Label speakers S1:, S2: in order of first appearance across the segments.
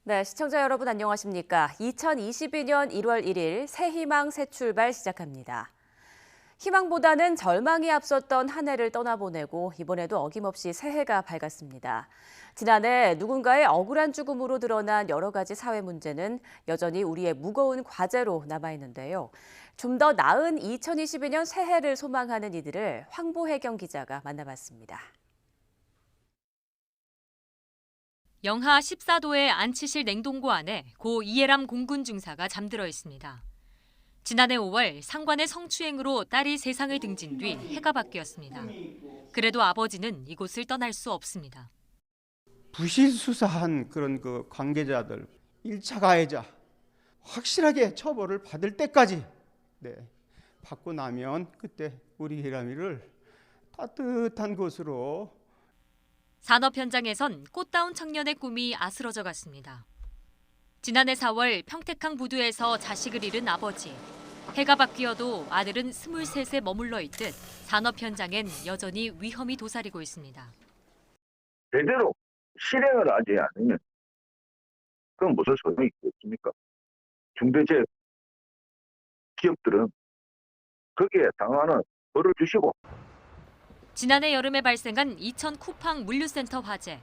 S1: 네, 시청자 여러분 안녕하십니까? 2022년 1월 1일 새희망 새출발 시작합니다. 희망보다는 절망이 앞섰던 한 해를 떠나보내고 이번에도 어김없이 새해가 밝았습니다. 지난해 누군가의 억울한 죽음으로 드러난 여러 가지 사회 문제는 여전히 우리의 무거운 과제로 남아있는데요. 좀 더 나은 2022년 새해를 소망하는 이들을 황보혜경 기자가 만나봤습니다.
S2: 영하 14도의 안치실 냉동고 안에 고 이해람 공군 중사가 잠들어 있습니다. 지난해 5월 상관의 성추행으로 딸이 세상을 등진 뒤 해가 바뀌었습니다. 그래도 아버지는 이곳을 떠날 수 없습니다.
S3: 부실 수사한 그런 관계자들 1차 가해자 확실하게 처벌을 받을 때까지 받고 나면 그때 우리 희람이를 따뜻한 곳으로.
S2: 산업 현장에선 꽃다운 청년의 꿈이 아스러져 갔습니다. 지난해 4월 평택항 부두에서 자식을 잃은 아버지. 해가 바뀌어도 아들은 23세 머물러 있듯 산업 현장엔 여전히 위험이 도사리고 있습니다.
S4: 제대로 실행을 하지 않으면 그건 무슨 소용이 있겠습니까? 중대재해 기업들은 거기에 당하는 벌을 주시고.
S2: 지난해 여름에 발생한 이천 쿠팡 물류센터 화재.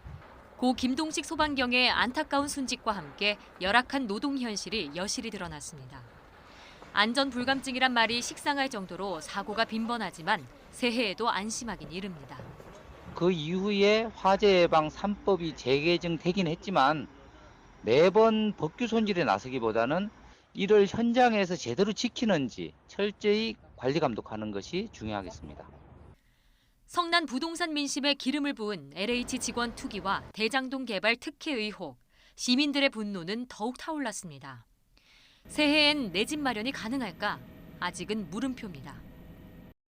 S2: 고 김동식 소방경의 안타까운 순직과 함께 열악한 노동 현실이 여실히 드러났습니다. 안전 불감증이란 말이 식상할 정도로 사고가 빈번하지만 새해에도 안심하긴 이릅니다.
S5: 그 이후에 화재 예방 3법이 재개정되긴 했지만 매번 법규 손질에 나서기보다는 이를 현장에서 제대로 지키는지 철저히 관리 감독하는 것이 중요하겠습니다.
S2: 성난 부동산 민심에 기름을 부은 LH 직원 투기와 대장동 개발 특혜 의혹, 시민들의 분노는 더욱 타올랐습니다. 새해엔 내 집 마련이 가능할까? 아직은 물음표입니다.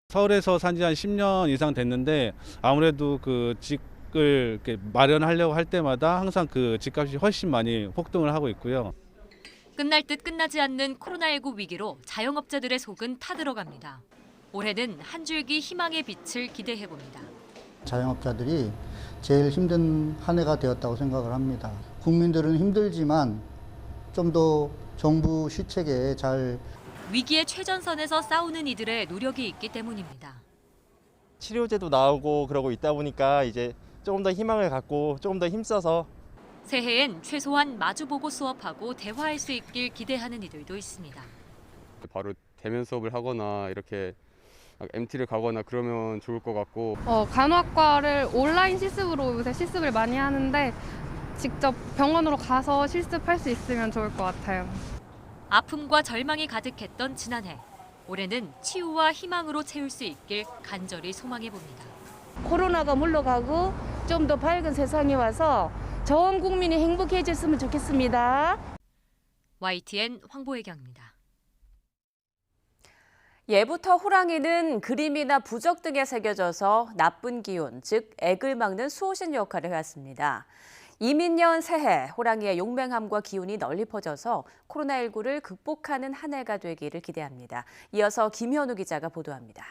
S6: 서울에서 산지 한 10년 이상 됐는데 아무래도 그 집을 이렇게 마련하려고 할 때마다 항상 그 집값이 훨씬 많이 폭등을 하고 있고요.
S2: 끝날 듯 끝나지 않는 코로나19 위기로 자영업자들의 속은 타들어갑니다. 올해는 한 줄기 희망의 빛을 기대해봅니다.
S7: 자영업자들이 제일 힘든 한 해가 되었다고 생각을 합니다. 국민들은 힘들지만 좀 더 정부 시책에 잘
S2: 위기의 최전선에서 싸우는 이들의 노력이 있기 때문입니다.
S8: 치료제도 나오고 그러고 있다 보니까 이제 조금 더 희망을 갖고 조금 더 힘써서
S2: 새해엔 최소한 마주보고 수업하고 대화할 수 있길 기대하는 이들도 있습니다.
S9: 바로 대면 수업을 하거나 이렇게 MT를 가거나 그러면 좋을 것 같고.
S10: 간호학과를 온라인 실습으로 요새 실습을 많이 하는데 직접 병원으로 가서 실습할 수 있으면 좋을 것 같아요.
S2: 아픔과 절망이 가득했던 지난해. 올해는 치유와 희망으로 채울 수 있길 간절히 소망해봅니다.
S11: 코로나가 물러가고 좀 더 밝은 세상이 와서 전 국민이 행복해졌으면 좋겠습니다.
S2: YTN 황보혜경입니다.
S1: 예부터 호랑이는 그림이나 부적 등에 새겨져서 나쁜 기운, 즉 액을 막는 수호신 역할을 해왔습니다. 이민년 새해 호랑이의 용맹함과 기운이 널리 퍼져서 코로나19를 극복하는 한 해가 되기를 기대합니다. 이어서 김현우 기자가 보도합니다.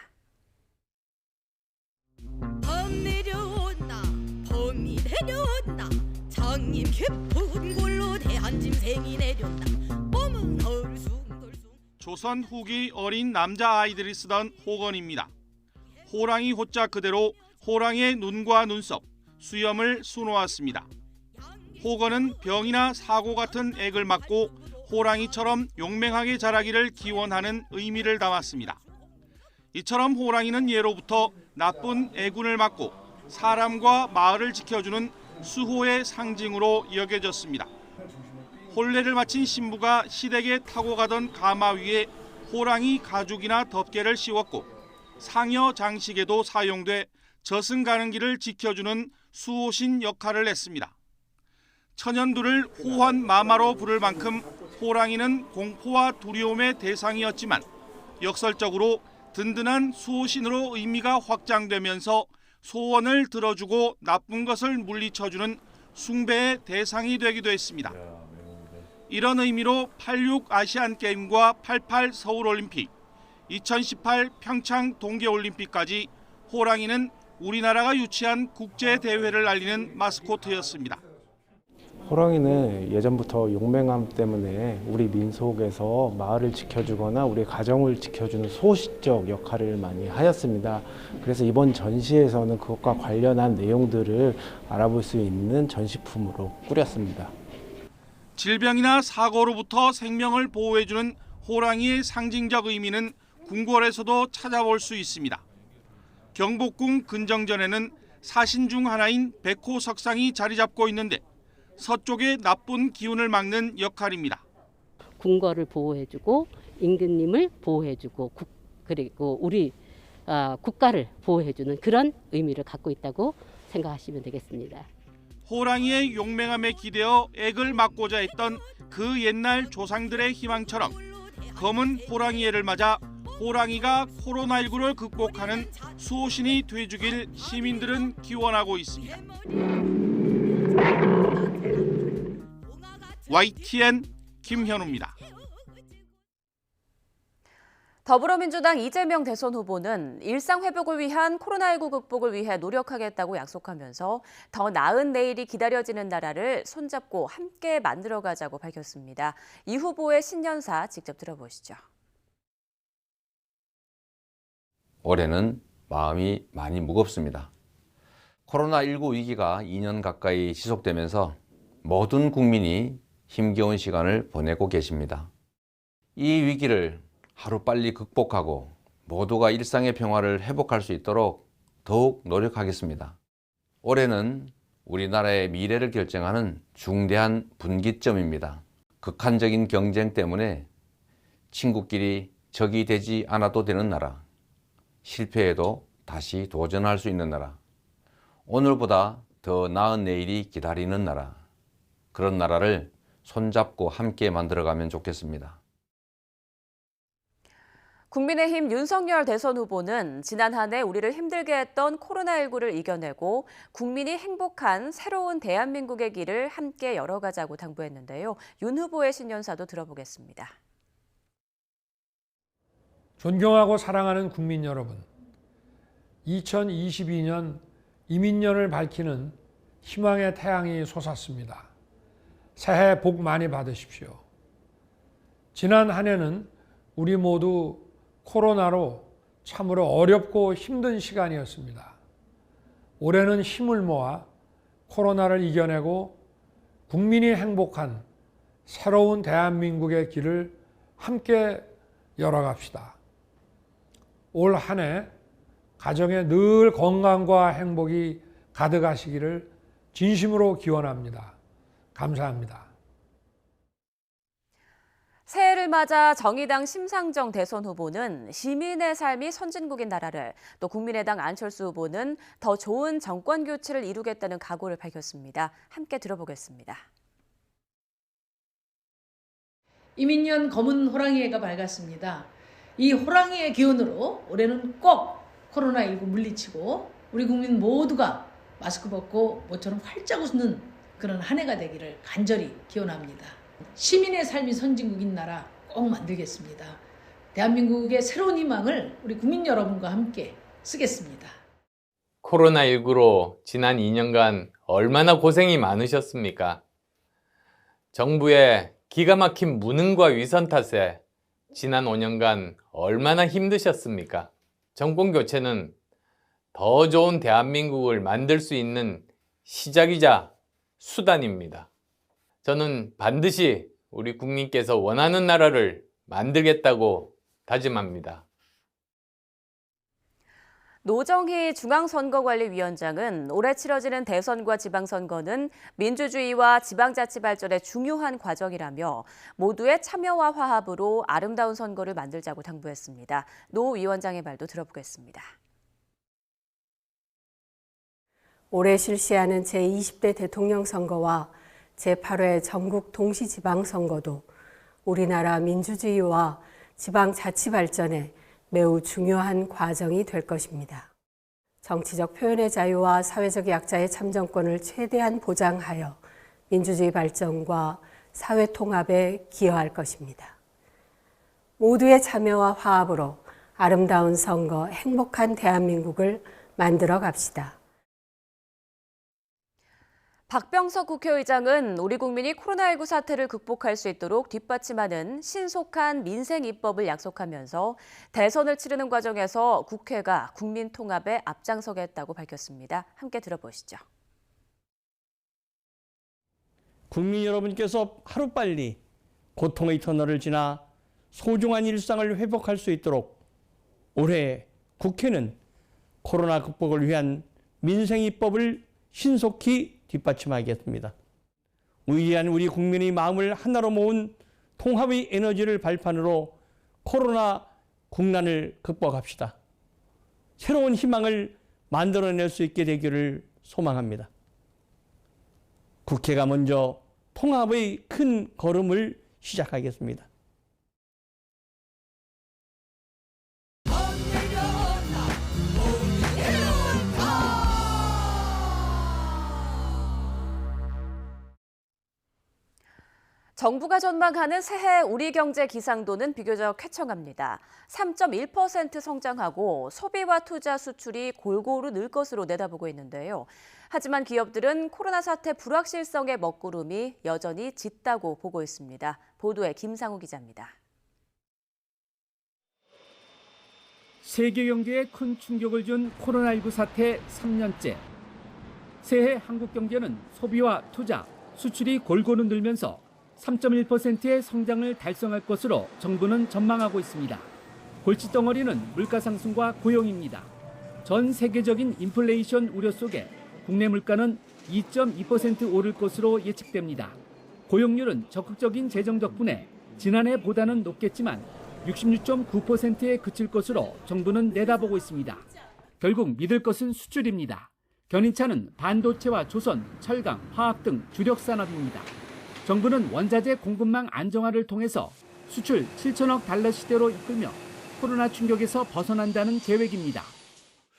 S12: 범 내려온다, 범이 내려온다, 장님 깊은 골로 대한 짐승이 내렸다. 범은 얼숭덜숭.
S13: 조선 후기 어린 남자아이들이 쓰던 호건입니다. 호랑이 호자 그대로 호랑이의 눈과 눈썹, 수염을 수놓았습니다. 호건은 병이나 사고 같은 액을 막고 호랑이처럼 용맹하게 자라기를 기원하는 의미를 담았습니다. 이처럼 호랑이는 예로부터 나쁜 애군을 막고 사람과 마을을 지켜주는 수호의 상징으로 여겨졌습니다. 혼례를 마친 신부가 시댁에 타고 가던 가마 위에 호랑이 가죽이나 덮개를 씌웠고 상여 장식에도 사용돼 저승 가는 길을 지켜주는 수호신 역할을 했습니다. 천연두를 호환 마마로 부를 만큼 호랑이는 공포와 두려움의 대상이었지만 역설적으로 든든한 수호신으로 의미가 확장되면서 소원을 들어주고 나쁜 것을 물리쳐주는 숭배의 대상이 되기도 했습니다. 이런 의미로 86 아시안게임과 88 서울올림픽, 2018 평창 동계올림픽까지 호랑이는 우리나라가 유치한 국제대회를 알리는 마스코트였습니다.
S14: 호랑이는 예전부터 용맹함 때문에 우리 민속에서 마을을 지켜주거나 우리 가정을 지켜주는 소시적 역할을 많이 하였습니다. 그래서 이번 전시에서는 그것과 관련한 내용들을 알아볼 수 있는 전시품으로 꾸렸습니다.
S13: 질병이나 사고로부터 생명을 보호해주는 호랑이의 상징적 의미는 궁궐에서도 찾아볼 수 있습니다. 경복궁 근정전에는 사신 중 하나인 백호 석상이 자리 잡고 있는데 서쪽의 나쁜 기운을 막는 역할입니다.
S15: 궁궐을 보호해주고 임금님을 보호해주고 그리고 우리 국가를 보호해주는 그런 의미를 갖고 있다고 생각하시면 되겠습니다.
S13: 호랑이의 용맹함에 기대어 액을 막고자 했던 그 옛날 조상들의 희망처럼 검은 호랑이해를 맞아 호랑이가 코로나19를 극복하는 수호신이 돼주길 시민들은 기원하고 있습니다. YTN 김현우입니다.
S1: 더불어민주당 이재명 대선 후보는 일상 회복을 위한 코로나19 극복을 위해 노력하겠다고 약속하면서 더 나은 내일이 기다려지는 나라를 손잡고 함께 만들어가자고 밝혔습니다. 이 후보의 신년사 직접 들어보시죠.
S16: 올해는 마음이 많이 무겁습니다. 코로나19 위기가 2년 가까이 지속되면서 모든 국민이 힘겨운 시간을 보내고 계십니다. 이 위기를 하루빨리 극복하고 모두가 일상의 평화를 회복할 수 있도록 더욱 노력하겠습니다. 올해는 우리나라의 미래를 결정하는 중대한 분기점입니다. 극한적인 경쟁 때문에 친구끼리 적이 되지 않아도 되는 나라, 실패해도 다시 도전할 수 있는 나라, 오늘보다 더 나은 내일이 기다리는 나라, 그런 나라를 손잡고 함께 만들어가면 좋겠습니다.
S1: 국민의힘 윤석열 대선 후보는 지난 한 해 우리를 힘들게 했던 코로나19를 이겨내고 국민이 행복한 새로운 대한민국의 길을 함께 열어가자고 당부했는데요. 윤 후보의 신년사도 들어보겠습니다.
S17: 존경하고 사랑하는 국민 여러분, 2022년 이민년을 밝히는 희망의 태양이 솟았습니다. 새해 복 많이 받으십시오. 지난 한 해는 우리 모두 코로나로 참으로 어렵고 힘든 시간이었습니다. 올해는 힘을 모아 코로나를 이겨내고 국민이 행복한 새로운 대한민국의 길을 함께 열어갑시다. 올 한 해 가정에 늘 건강과 행복이 가득하시기를 진심으로 기원합니다. 감사합니다.
S1: 새해를 맞아 정의당 심상정 대선 후보는 시민의 삶이 선진국인 나라를, 또 국민의당 안철수 후보는 더 좋은 정권 교체를 이루겠다는 각오를 밝혔습니다. 함께 들어보겠습니다.
S18: 이민년 검은 호랑이해가 밝았습니다. 이 호랑이의 기운으로 올해는 꼭 코로나19 물리치고 우리 국민 모두가 마스크 벗고 모처럼 활짝 웃는 그런 한 해가 되기를 간절히 기원합니다. 시민의 삶이 선진국인 나라 꼭 만들겠습니다. 대한민국의 새로운 희망을 우리 국민 여러분과 함께 쓰겠습니다.
S19: 코로나19로 지난 2년간 얼마나 고생이 많으셨습니까? 정부의 기가 막힌 무능과 위선 탓에 지난 5년간 얼마나 힘드셨습니까? 정권 교체는 더 좋은 대한민국을 만들 수 있는 시작이자 수단입니다. 저는 반드시 우리 국민께서 원하는 나라를 만들겠다고 다짐합니다.
S1: 노정희 중앙선거관리위원장은 올해 치러지는 대선과 지방선거는 민주주의와 지방자치 발전의 중요한 과정이라며 모두의 참여와 화합으로 아름다운 선거를 만들자고 당부했습니다. 노 위원장의 말도 들어보겠습니다.
S20: 올해 실시하는 제20대 대통령 선거와 제8회 전국 동시지방선거도 우리나라 민주주의와 지방자치 발전에 매우 중요한 과정이 될 것입니다. 정치적 표현의 자유와 사회적 약자의 참정권을 최대한 보장하여 민주주의 발전과 사회 통합에 기여할 것입니다. 모두의 참여와 화합으로 아름다운 선거, 행복한 대한민국을 만들어 갑시다.
S1: 박병석 국회의장은 우리 국민이 코로나19 사태를 극복할 수 있도록 뒷받침하는 신속한 민생 입법을 약속하면서 대선을 치르는 과정에서 국회가 국민 통합에 앞장서겠다고 밝혔습니다. 함께 들어보시죠.
S21: 국민 여러분께서 하루빨리 고통의 터널을 지나 소중한 일상을 회복할 수 있도록 올해 국회는 코로나 극복을 위한 민생 입법을 신속히 뒷받침하겠습니다. 위대한 우리 국민의 마음을 하나로 모은 통합의 에너지를 발판으로 코로나 국난을 극복합시다. 새로운 희망을 만들어낼 수 있게 되기를 소망합니다. 국회가 먼저 통합의 큰 걸음을 시작하겠습니다.
S1: 정부가 전망하는 새해 우리 경제 기상도는 비교적 쾌청합니다. 3.1% 성장하고 소비와 투자 수출이 골고루 늘 것으로 내다보고 있는데요. 하지만 기업들은 코로나 사태 불확실성의 먹구름이 여전히 짙다고 보고 있습니다. 보도에 김상우 기자입니다.
S22: 세계 경제에 큰 충격을 준 코로나19 사태 3년째. 새해 한국 경제는 소비와 투자, 수출이 골고루 늘면서 3.1%의 성장을 달성할 것으로 정부는 전망하고 있습니다. 골칫덩어리는 물가 상승과 고용입니다. 전 세계적인 인플레이션 우려 속에 국내 물가는 2.2% 오를 것으로 예측됩니다. 고용률은 적극적인 재정 덕분에 지난해보다는 높겠지만 66.9%에 그칠 것으로 정부는 내다보고 있습니다. 결국 믿을 것은 수출입니다. 견인차는 반도체와 조선, 철강, 화학 등 주력 산업입니다. 정부는 원자재 공급망 안정화를 통해서 수출 7천억 달러 시대로 이끌며 코로나 충격에서 벗어난다는 계획입니다.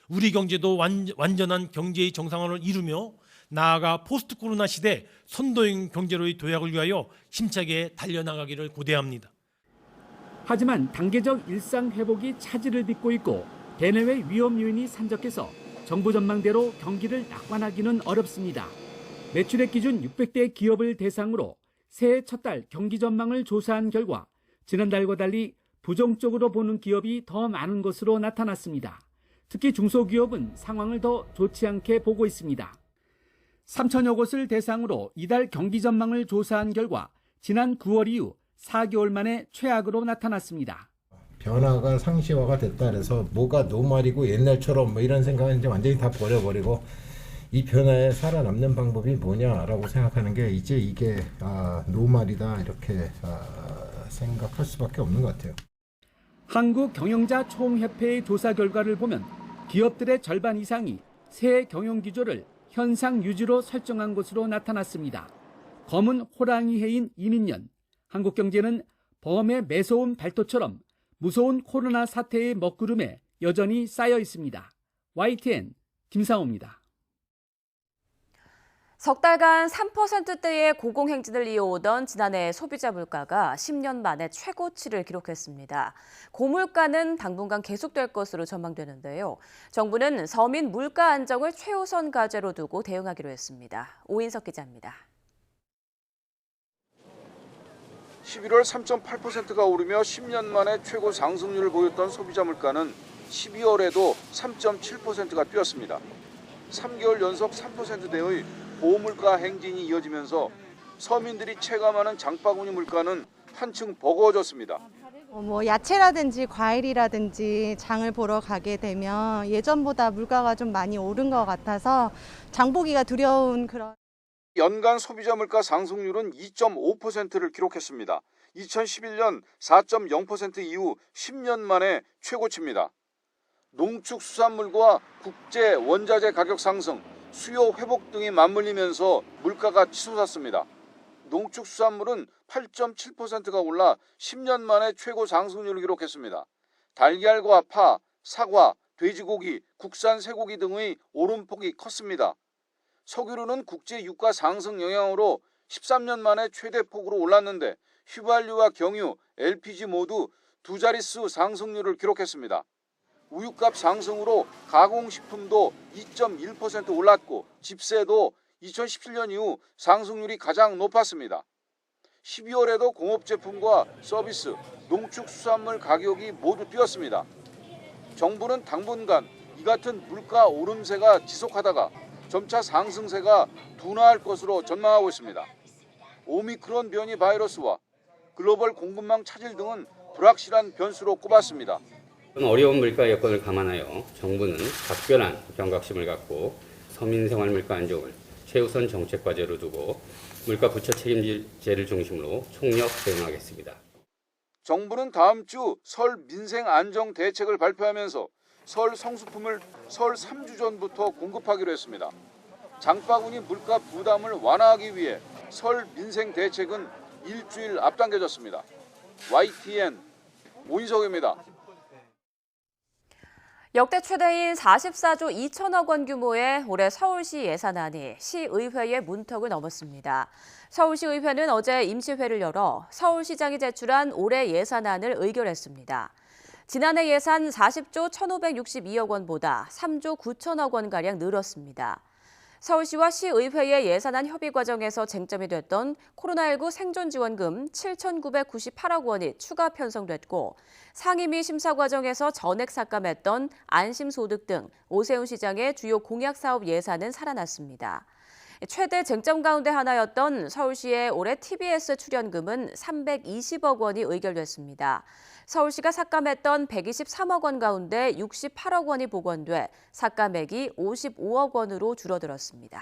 S23: 우리 경제도 완전한 경제의 정상화를 이루며 나아가 포스트 코로나 시대 선도형 경제로의 도약을 위하여 힘차게 달려나가기를 고대합니다.
S22: 하지만 단계적 일상 회복이 차질을 빚고 있고 대내외 위험 요인이 산적해서 정부 전망대로 경기를 낙관하기는 어렵습니다. 매출액 기준 600대 기업을 대상으로 새해 첫 달 경기 전망을 조사한 결과 지난달과 달리 부정적으로 보는 기업이 더 많은 것으로 나타났습니다. 특히 중소기업은 상황을 더 좋지 않게 보고 있습니다. 3천여 곳을 대상으로 이달 경기 전망을 조사한 결과 지난 9월 이후 4개월 만에 최악으로 나타났습니다.
S24: 변화가 상시화가 됐다 그래서 뭐가 노말이고 옛날처럼 뭐 이런 생각은 이제 완전히 다 버려버리고 이 변화에 살아남는 방법이 뭐냐라고 생각하는 게 이제 이게 노말이다 이렇게 생각할 수밖에 없는 것 같아요.
S22: 한국경영자 총협회의 조사 결과를 보면 기업들의 절반 이상이 새해 경영 기조를 현상 유지로 설정한 것으로 나타났습니다. 검은 호랑이 해인 이민년, 한국 경제는 범의 매서운 발톱처럼 무서운 코로나 사태의 먹구름에 여전히 쌓여 있습니다. YTN 김상호입니다.
S1: 석 달간 3%대의 고공행진을 이어오던 지난해 소비자 물가가 10년 만에 최고치를 기록했습니다. 고물가는 당분간 계속될 것으로 전망되는데요. 정부는 서민 물가 안정을 최우선 과제로 두고 대응하기로 했습니다. 오인석 기자입니다.
S25: 11월 3.8%가 오르며 10년 만에 최고 상승률을 보였던 소비자 물가는 12월에도 3.7%가 뛰었습니다. 3개월 연속 3%대의 고물가 행진이 이어지면서 서민들이 체감하는 장바구니 물가는 한층 버거워졌습니다.
S26: 야채라든지 과일이라든지 장을 보러 가게 되면 예전보다 물가가 좀 많이 오른 것 같아서 장 보기가 두려운 그런.
S25: 연간 소비자 물가 상승률은 2.5%를 기록했습니다. 2011년 4.0% 이후 10년 만에 최고치입니다. 농축수산물과 국제 원자재 가격 상승, 수요 회복 등이 맞물리면서 물가가 치솟았습니다. 농축수산물은 8.7%가 올라 10년 만에 최고 상승률을 기록했습니다. 달걀과 파, 사과, 돼지고기, 국산 쇠고기 등의 오름폭이 컸습니다. 석유류는 국제 유가 상승 영향으로 13년 만에 최대 폭으로 올랐는데 휘발유와 경유, LPG 모두 두 자릿수 상승률을 기록했습니다. 우유값 상승으로 가공식품도 2.1% 올랐고 집세도 2017년 이후 상승률이 가장 높았습니다. 12월에도 공업 제품과 서비스, 농축수산물 가격이 모두 뛰었습니다. 정부는 당분간 이 같은 물가 오름세가 지속하다가 점차 상승세가 둔화할 것으로 전망하고 있습니다. 오미크론 변이 바이러스와 글로벌 공급망 차질 등은 불확실한 변수로 꼽았습니다.
S3: 어려운 물가 여건을 감안하여 정부는 각별한 경각심을 갖고 서민 생활 물가 안정을 최우선 정책 과제로 두고 물가 부처 책임제를 중심으로 총력 대응하겠습니다.
S25: 정부는 다음 주 설 민생 안정 대책을 발표하면서 설 성수품을 설 3주 전부터 공급하기로 했습니다. 장바구니 물가 부담을 완화하기 위해 설 민생 대책은 일주일 앞당겨졌습니다. YTN 오인석입니다.
S1: 역대 최대인 44조 2천억 원 규모의 올해 서울시 예산안이 시의회의 문턱을 넘었습니다. 서울시의회는 어제 임시회를 열어 서울시장이 제출한 올해 예산안을 의결했습니다. 지난해 예산 40조 1,562억 원보다 3조 9천억 원가량 늘었습니다. 서울시와 시의회의 예산안 협의 과정에서 쟁점이 됐던 코로나19 생존지원금 7,998억 원이 추가 편성됐고 상임위 심사 과정에서 전액 삭감했던 안심소득 등 오세훈 시장의 주요 공약사업 예산은 살아났습니다. 최대 쟁점 가운데 하나였던 서울시의 올해 TBS 출연금은 320억 원이 의결됐습니다. 서울시가 삭감했던 123억 원 가운데 68억 원이 복원돼 삭감액이 55억 원으로 줄어들었습니다.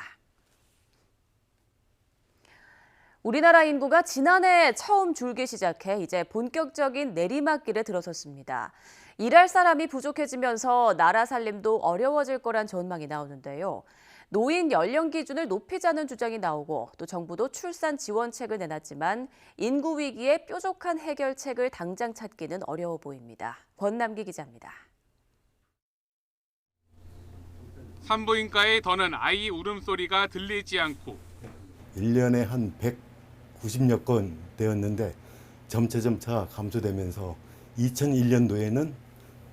S1: 우리나라 인구가 지난해 처음 줄기 시작해 이제 본격적인 내리막길에 들어섰습니다. 일할 사람이 부족해지면서 나라 살림도 어려워질 거란 전망이 나오는데요. 노인 연령 기준을 높이자는 주장이 나오고 또 정부도 출산 지원책을 내놨지만 인구 위기에 뾰족한 해결책을 당장 찾기는 어려워 보입니다. 권남기 기자입니다.
S13: 산부인과에 더는 아이 울음소리가 들리지 않고
S4: 1년에 한 190여 건 되었는데 점차 감소되면서 2001년도에는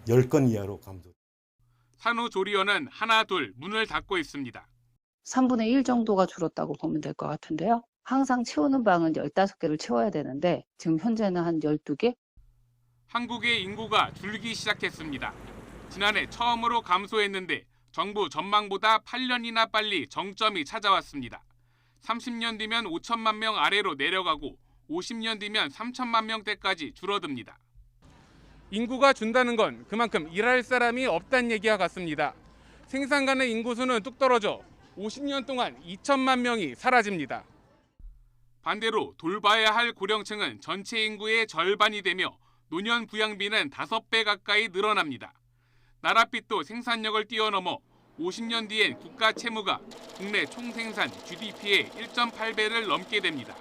S4: 10건 이하로 감소.
S13: 산후조리원은 하나 둘 문을 닫고 있습니다.
S5: 3분의 1 정도가 줄었다고 보면 될 것 같은데요. 항상 채우는 방은 15개를 채워야 되는데 지금 현재는 한 12개?
S13: 한국의 인구가 줄기 시작했습니다. 지난해 처음으로 감소했는데 정부 전망보다 8년이나 빨리 정점이 찾아왔습니다. 30년 뒤면 5천만 명 아래로 내려가고 50년 뒤면 3천만 명대까지 줄어듭니다. 인구가 준다는 건 그만큼 일할 사람이 없다는 얘기와 같습니다. 생산 간의 인구수는 뚝 떨어져 50년 동안 2천만 명이 사라집니다. 반대로 돌봐야 할 고령층은 전체 인구의 절반이 되며 노년 부양비는 5배 가까이 늘어납니다. 나랏빛도 생산력을 뛰어넘어 50년 뒤엔 국가 채무가 국내 총생산 GDP의 1.8배를 넘게 됩니다.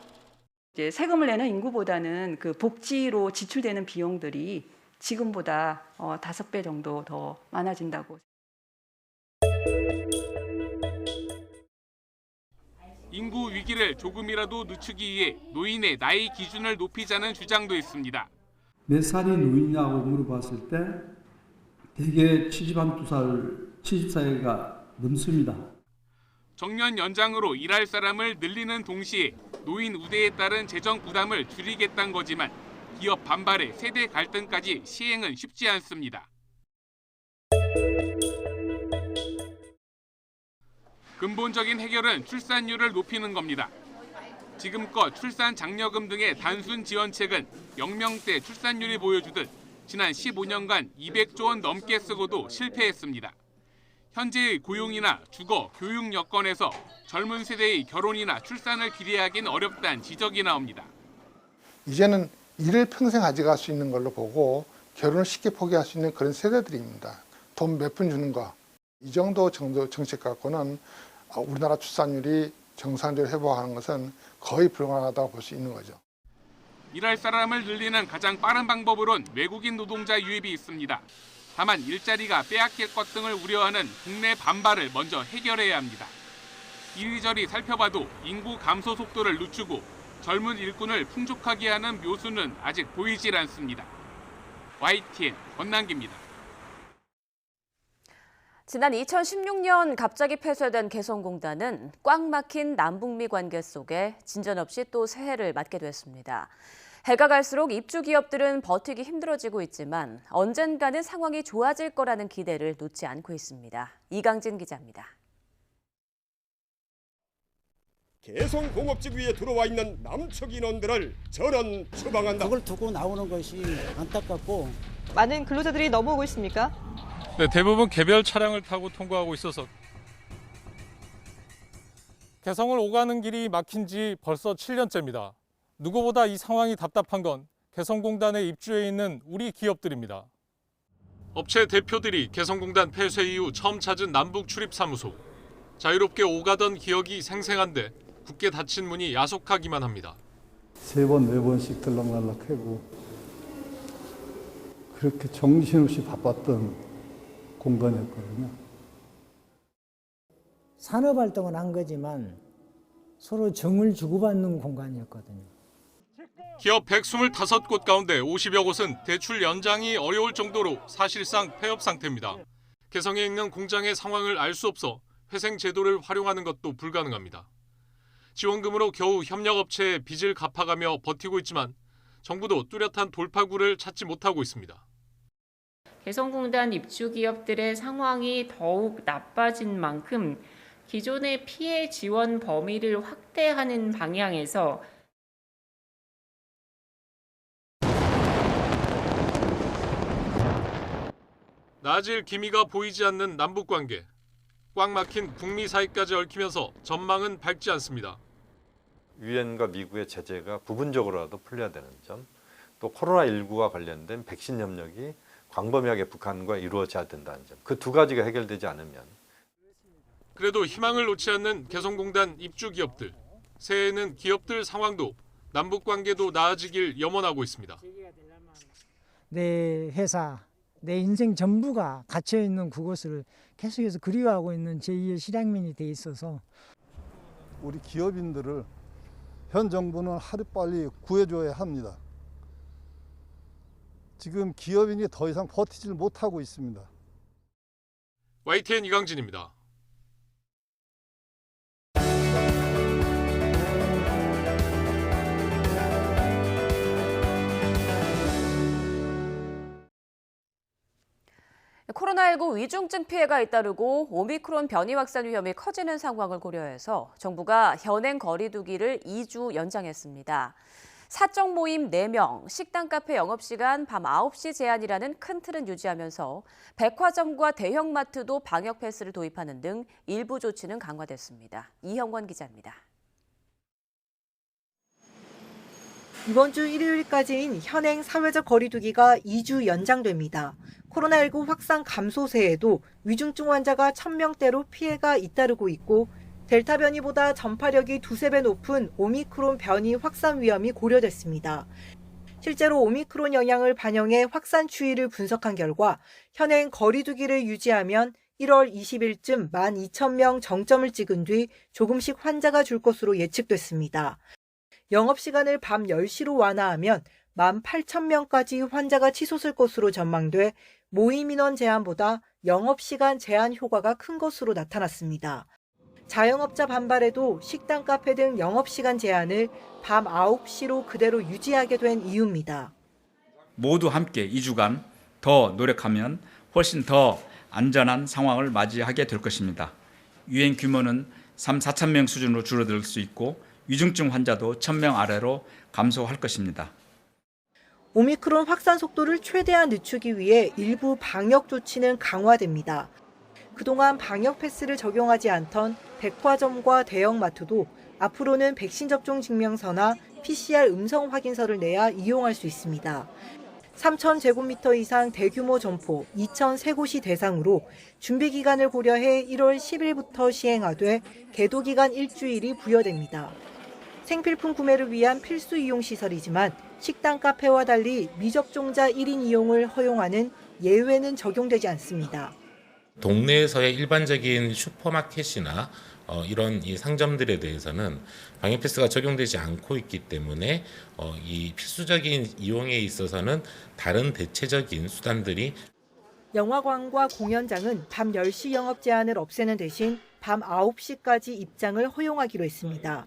S6: 이제 세금을 내는 인구보다는 그 복지로 지출되는 비용들이 지금보다 5배 정도 더 많아진다고.
S13: 인구 위기를 조금이라도 늦추기 위해 노인의 나이 기준을 높이자는 주장도 있습니다.
S7: 몇 살이 노인이냐고 물어봤을 때 대개 72살, 70살가 넘습니다.
S13: 정년 연장으로 일할 사람을 늘리는 동시에 노인 우대에 따른 재정 부담을 줄이겠다는 거지만 기업 반발에 세대 갈등까지 시행은 쉽지 않습니다. 근본적인 해결은 출산율을 높이는 겁니다. 지금껏 출산 장려금 등의 단순 지원책은 영명대 출산율이 보여주듯 지난 15년간 200조 원 넘게 쓰고도 실패했습니다. 현재의 고용이나 주거, 교육 여건에서 젊은 세대의 결혼이나 출산을 기대하기는 어렵다는 지적이 나옵니다.
S8: 이제는 일을 평생 가져갈 수 있는 걸로 보고 결혼을 쉽게 포기할 수 있는 그런 세대들입니다. 돈 몇 푼 주는 거. 이 정도 정책 갖고는 우리나라 출산율이 정상적으로 회복하는 것은 거의 불가능하다고 볼 수 있는 거죠.
S13: 일할 사람을 늘리는 가장 빠른 방법으론 외국인 노동자 유입이 있습니다. 다만 일자리가 빼앗길 것 등을 우려하는 국내 반발을 먼저 해결해야 합니다. 이리저리 살펴봐도 인구 감소 속도를 늦추고 젊은 일꾼을 풍족하게 하는 묘수는 아직 보이질 않습니다. YTN 권남기입니다.
S1: 지난 2016년 갑자기 폐쇄된 개성공단은 꽉 막힌 남북미 관계 속에 진전 없이 또 새해를 맞게 됐습니다. 해가 갈수록 입주 기업들은 버티기 힘들어지고 있지만 언젠가는 상황이 좋아질 거라는 기대를 놓지 않고 있습니다. 이강진 기자입니다.
S2: 개성공업지 위에 들어와 있는 남측 인원들을 전원 처방한다.
S9: 그걸 두고 나오는 것이 안타깝고
S10: 많은 근로자들이 넘어오고 있습니까?
S11: 네, 대부분 개별 차량을 타고 통과하고 있어서 개성을 오가는 길이 막힌 지 벌써 7년째입니다. 누구보다 이 상황이 답답한 건 개성공단에 입주해 있는 우리 기업들입니다. 업체 대표들이 개성공단 폐쇄 이후 처음 찾은 남북 출입사무소. 자유롭게 오가던 기억이 생생한데 굳게 닫힌 문이 야속하기만 합니다.
S7: 3번, 4번씩 들락날락하고 그렇게 정신없이 바빴던 공간이었거든요.
S9: 산업활동은 한 거지만 서로 정을 주고받는 공간이었거든요.
S11: 기업 125곳 가운데 50여 곳은 대출 연장이 어려울 정도로 사실상 폐업 상태입니다. 개성에 있는 공장의 상황을 알 수 없어 회생 제도를 활용하는 것도 불가능합니다. 지원금으로 겨우 협력업체에 빚을 갚아가며 버티고 있지만 정부도 뚜렷한 돌파구를 찾지 못하고 있습니다.
S12: 개성공단 입주 기업들의 상황이 더욱 나빠진 만큼 기존의 피해 지원 범위를 확대하는 방향에서
S11: 나아질 기미가 보이지 않는 남북관계. 꽉 막힌 북미 사이까지 얽히면서 전망은 밝지 않습니다.
S14: 유엔과 미국의 제재가 부분적으로라도 풀려야 되는 점, 또 코로나19와 관련된 백신 협력이 광범위하게 북한과 이루어져야 된다는 점, 그 두 가지가 해결되지 않으면.
S11: 그래도 희망을 놓지 않는 개성공단 입주 기업들. 새해에는 기업들 상황도 남북관계도 나아지길 염원하고 있습니다.
S9: 내 회사, 내 인생 전부가 갇혀있는 그곳을 계속해서 그리워하고 있는 제2의 실향민이 돼 있어서
S7: 우리 기업인들을 현 정부는 하루빨리 구해줘야 합니다. 지금 기업인이 더 이상 버티질 못하고 있습니다.
S11: YTN 이강진입니다.
S1: 코로나19 위중증 피해가 잇따르고 오미크론 변이 확산 위험이 커지는 상황을 고려해서 정부가 현행 거리두기를 2주 연장했습니다. 사적 모임 4명, 식당 카페 영업시간 밤 9시 제한이라는 큰 틀은 유지하면서 백화점과 대형마트도 방역 패스를 도입하는 등 일부 조치는 강화됐습니다. 이형권 기자입니다.
S10: 이번 주 일요일까지인 현행 사회적 거리두기가 2주 연장됩니다. 코로나19 확산 감소세에도 위중증 환자가 1000명대로 피해가 잇따르고 있고 델타 변이보다 전파력이 2~3배 높은 오미크론 변이 확산 위험이 고려됐습니다. 실제로 오미크론 영향을 반영해 확산 추이를 분석한 결과 현행 거리두기를 유지하면 1월 20일쯤 12,000명 정점을 찍은 뒤 조금씩 환자가 줄 것으로 예측됐습니다. 영업시간을 밤 10시로 완화하면 18,000명까지 환자가 치솟을 것으로 전망돼 모임 인원 제한보다 영업시간 제한 효과가 큰 것으로 나타났습니다. 자영업자 반발에도 식당, 카페 등 영업시간 제한을 밤 9시로 그대로 유지하게 된 이유입니다.
S27: 모두 함께 2주간 더 노력하면 훨씬 더 안전한 상황을 맞이하게 될 것입니다. 유행 규모는 3~4천 명 수준으로 줄어들 수 있고 위중증 환자도 1,000명 아래로 감소할 것입니다.
S10: 오미크론 확산 속도를 최대한 늦추기 위해 일부 방역 조치는 강화됩니다. 그동안 방역 패스를 적용하지 않던 백화점과 대형마트도 앞으로는 백신 접종 증명서나 PCR 음성 확인서를 내야 이용할 수 있습니다. 3,000제곱미터 이상 대규모 점포 2,003곳이 대상으로 준비 기간을 고려해 1월 10일부터 시행하되 계도 기간 일주일이 부여됩니다. 생필품 구매를 위한 필수 이용 시설이지만 식당, 카페와 달리 미접종자 1인 이용을 허용하는 예외는 적용되지 않습니다.
S28: 동네에서의 일반적인 슈퍼마켓이나 이런 이 상점들에 대해서는 방역 패스가 적용되지 않고 있기 때문에 이 필수적인 이용에 있어서는 다른 대체적인 수단들이
S10: 영화관과 공연장은 밤 10시 영업 제한을 없애는 대신 밤 9시까지 입장을 허용하기로 했습니다.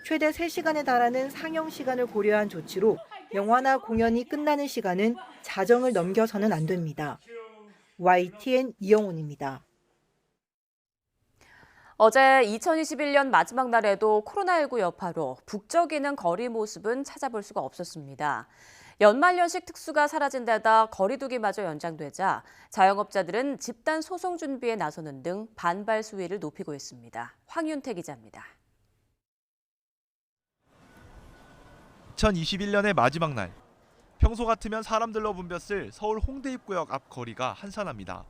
S10: 최대 3시간에 달하는 상영 시간을 고려한 조치로 영화나 공연이 끝나는 시간은 자정을 넘겨서는 안 됩니다. YTN 이영훈입니다.
S1: 어제 2021년 마지막 날에도 코로나19 여파로 북적이는 거리 모습은 찾아볼 수가 없었습니다. 연말연식 특수가 사라진 데다 거리두기마저 연장되자 자영업자들은 집단 소송 준비에 나서는 등 반발 수위를 높이고 있습니다. 황윤태 기자입니다.
S15: 2021년의 마지막 날. 평소 같으면 사람들로 붐볐을 서울 홍대 입구역 앞 거리가 한산합니다.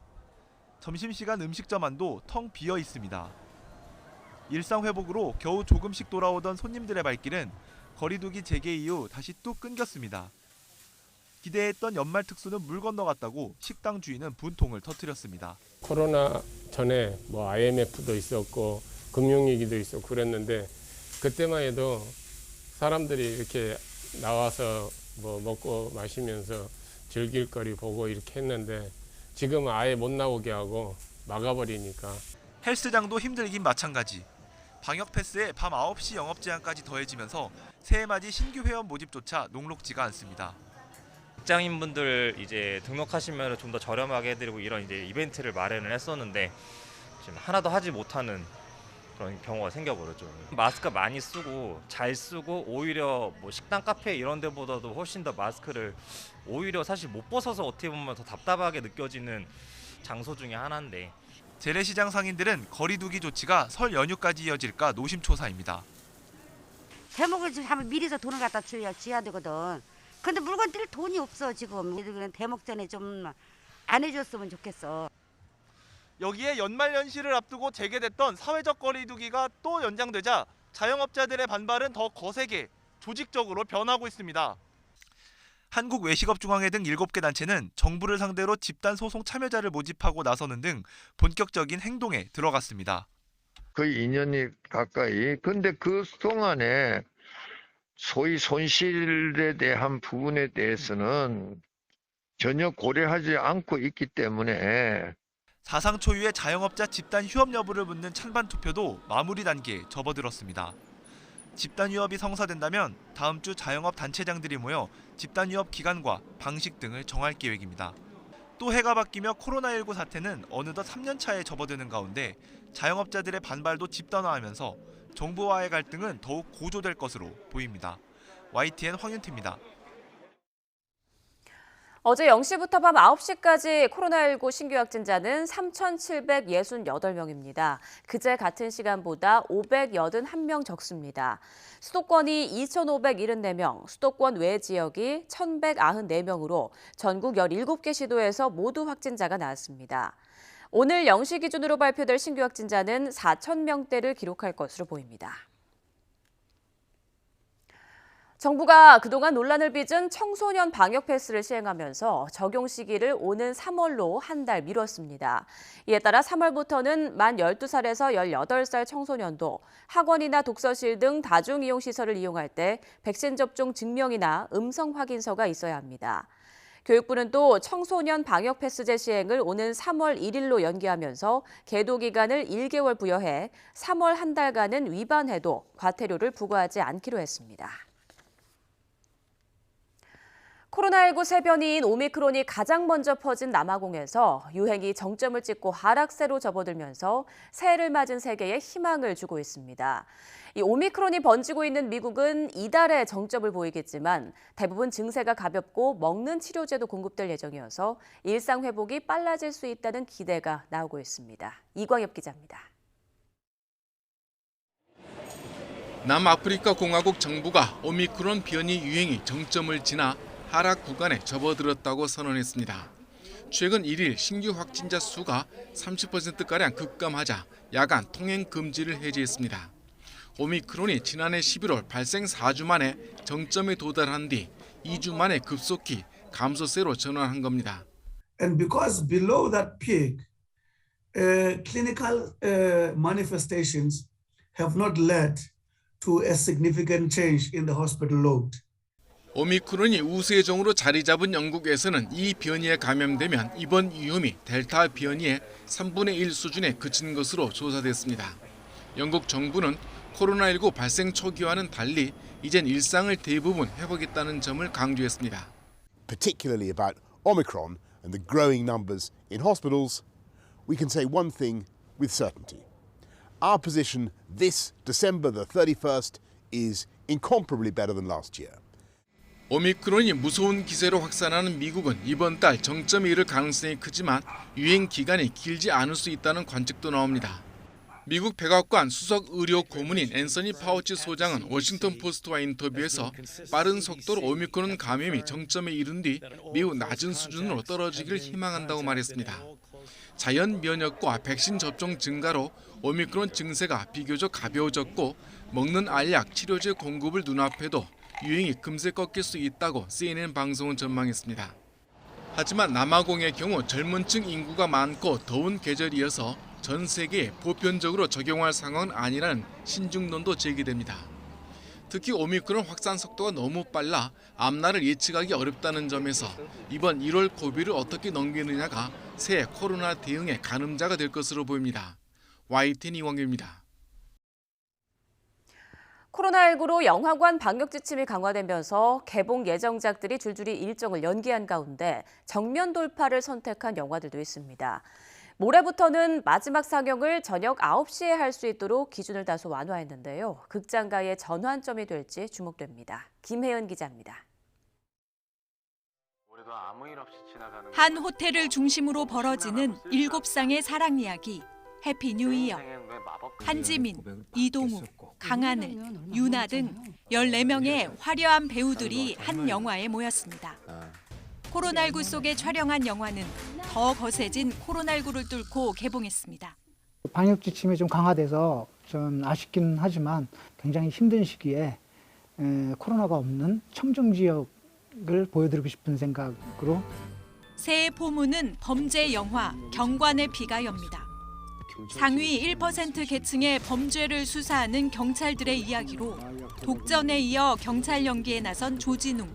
S15: 점심시간 음식점 안도 텅 비어 있습니다. 일상 회복으로 겨우 조금씩 돌아오던 손님들의 발길은 거리두기 재개 이후 다시 뚝 끊겼습니다. 기대했던 연말 특수는 물 건너갔다고 식당 주인은 분통을 터뜨렸습니다.
S16: 코로나 전에 IMF도 있었고 금융위기도 있었고 그랬는데 그때만 해도 사람들이 이렇게 나와서 먹고 마시면서 즐길 거리 보고 이렇게 했는데 지금은 아예 못 나오게 하고 막아버리니까.
S15: 헬스장도 힘들긴 마찬가지. 방역 패스에 밤 9시 영업 제한까지 더해지면서 새해맞이 신규 회원 모집조차 녹록지가 않습니다.
S17: 직장인분들 이제 등록하시면 좀 더 저렴하게 해드리고 이런 이제 이벤트를 마련을 했었는데 지금 하나도 하지 못하는 그런 경우가 생겨버렸죠. 마스크 많이 쓰고 잘 쓰고 오히려 식당 카페 이런 데보다도 훨씬 더 마스크를 오히려 사실 못 벗어서 어떻게 보면 더 답답하게 느껴지는 장소 중에 하나인데.
S15: 재래시장 상인들은 거리두기 조치가 설 연휴까지 이어질까 노심초사입니다.
S18: 대목을 하면 미리서 돈을 갖다 줘야 되거든. 근데 물건 뛸 돈이 없어 지금. 대목 전에 좀 안 해줬으면 좋겠어.
S15: 여기에 연말연시를 앞두고 재개됐던 사회적 거리두기가 또 연장되자 자영업자들의 반발은 더 거세게 조직적으로 변하고 있습니다. 한국외식업중앙회 등 7개 단체는 정부를 상대로 집단 소송 참여자를 모집하고 나서는 등 본격적인 행동에 들어갔습니다.
S19: 거의 2년이 가까이. 근데 그 동안에 소위 손실에 대한 부분에 대해서는 전혀 고려하지 않고 있기 때문에
S15: 사상 초유의 자영업자 집단 휴업 여부를 묻는 찬반 투표도 마무리 단계에 접어들었습니다. 집단 휴업이 성사된다면 다음 주 자영업 단체장들이 모여 집단 휴업 기간과 방식 등을 정할 계획입니다. 또 해가 바뀌며 코로나19 사태는 어느덧 3년 차에 접어드는 가운데 자영업자들의 반발도 집단화하면서 정부와의 갈등은 더욱 고조될 것으로 보입니다. YTN 황윤태입니다.
S1: 어제 0시부터 밤 9시까지 코로나19 신규 확진자는 3,768명입니다. 그제 같은 시간보다 581명 적습니다. 수도권이 2,574명, 수도권 외 지역이 1,194명으로 전국 17개 시도에서 모두 확진자가 나왔습니다. 오늘 0시 기준으로 발표될 신규 확진자는 4,000명대를 기록할 것으로 보입니다. 정부가 그동안 논란을 빚은 청소년 방역 패스를 시행하면서 적용 시기를 오는 3월로 한 달 미뤘습니다. 이에 따라 3월부터는 만 12살에서 18살 청소년도 학원이나 독서실 등 다중이용시설을 이용할 때 백신 접종 증명이나 음성 확인서가 있어야 합니다. 교육부는 또 청소년 방역 패스제 시행을 오는 3월 1일로 연기하면서 계도 기간을 1개월 부여해 3월 한 달간은 위반해도 과태료를 부과하지 않기로 했습니다. 코로나19 새 변이인 오미크론이 가장 먼저 퍼진 남아공에서 유행이 정점을 찍고 하락세로 접어들면서 새해를 맞은 세계에 희망을 주고 있습니다. 이 오미크론이 번지고 있는 미국은 이달에 정점을 보이겠지만 대부분 증세가 가볍고 먹는 치료제도 공급될 예정이어서 일상 회복이 빨라질 수 있다는 기대가 나오고 있습니다. 이광엽 기자입니다.
S20: 남아프리카 공화국 정부가 오미크론 변이 유행이 정점을 지나 하락 구간에 접어들었다고 선언했습니다. 최근 1일 신규 확진자 수가 30%가량 급감하자 야간 통행 금지를 해제했습니다. 오미크론이 지난해 11월 발생 4주 만에 정점에 도달한 뒤 2주 만에 급속히 감소세로 전환한 겁니다.
S21: And because below that peak, clinical manifestations have not led to a significant change in the hospital load.
S20: 오미크론이 우세종으로 자리 잡은 영국에서는 이 변이에 감염되면 입원 위험이 델타 변이의 3분의 1 수준에 그친 것으로 조사됐습니다. 영국 정부는 코로나19 발생 초기와는 달리 이젠 일상을 대부분 회복했다는 점을 강조했습니다.
S3: Particularly about Omicron and the growing numbers in hospitals, we can say one thing with certainty. Our position this December the 31st is incomparably better than last year.
S20: 오미크론이 무서운 기세로 확산하는 미국은 이번 달 정점에 이를 가능성이 크지만 유행 기간이 길지 않을 수 있다는 관측도 나옵니다. 미국 백악관 수석 의료 고문인 앤서니 파우치 소장은 워싱턴 포스트와 인터뷰에서 빠른 속도로 오미크론 감염이 정점에 이른 뒤 매우 낮은 수준으로 떨어지기를 희망한다고 말했습니다. 자연 면역과 백신 접종 증가로 오미크론 증세가 비교적 가벼워졌고 먹는 알약, 치료제 공급을 눈앞에도 유행이 금세 꺾일 수 있다고 CNN 방송은 전망했습니다. 하지만 남아공의 경우 젊은 층 인구가 많고 더운 계절이어서 전 세계에 보편적으로 적용할 상황은 아니라는 신중론도 제기됩니다. 특히 오미크론 확산 속도가 너무 빨라 앞날을 예측하기 어렵다는 점에서 이번 1월 고비를 어떻게 넘기느냐가 새 코로나 대응의 가늠자가 될 것으로 보입니다. YTN 이광규입니다.
S1: 코로나19로 영화관 방역 지침이 강화되면서 개봉 예정작들이 줄줄이 일정을 연기한 가운데 정면 돌파를 선택한 영화들도 있습니다. 모레부터는 마지막 상영을 저녁 9시에 할 수 있도록 기준을 다소 완화했는데요. 극장가의 전환점이 될지 주목됩니다. 김혜은 기자입니다.
S4: 한 호텔을 중심으로 벌어지는 7쌍의 사랑 이야기, 해피 뉴 이어. 한지민, 이동우, 강하늘, 유나 등 14명의 화려한 배우들이 한 영화에 모였습니다. 코로나19 속에 촬영한 영화는 더 거세진 코로나19를 뚫고 개봉했습니다.
S5: 방역 지침이 좀 강화돼서 좀 아쉽긴 하지만 굉장히 힘든 시기에 코로나가 없는 청정 지역을 보여드리고 싶은 생각으로
S4: 새해 포문은 범죄 영화 경관의 비가 엽니다. 상위 1% 계층의 범죄를 수사하는 경찰들의 이야기로 독전에 이어 경찰 연기에 나선 조진웅,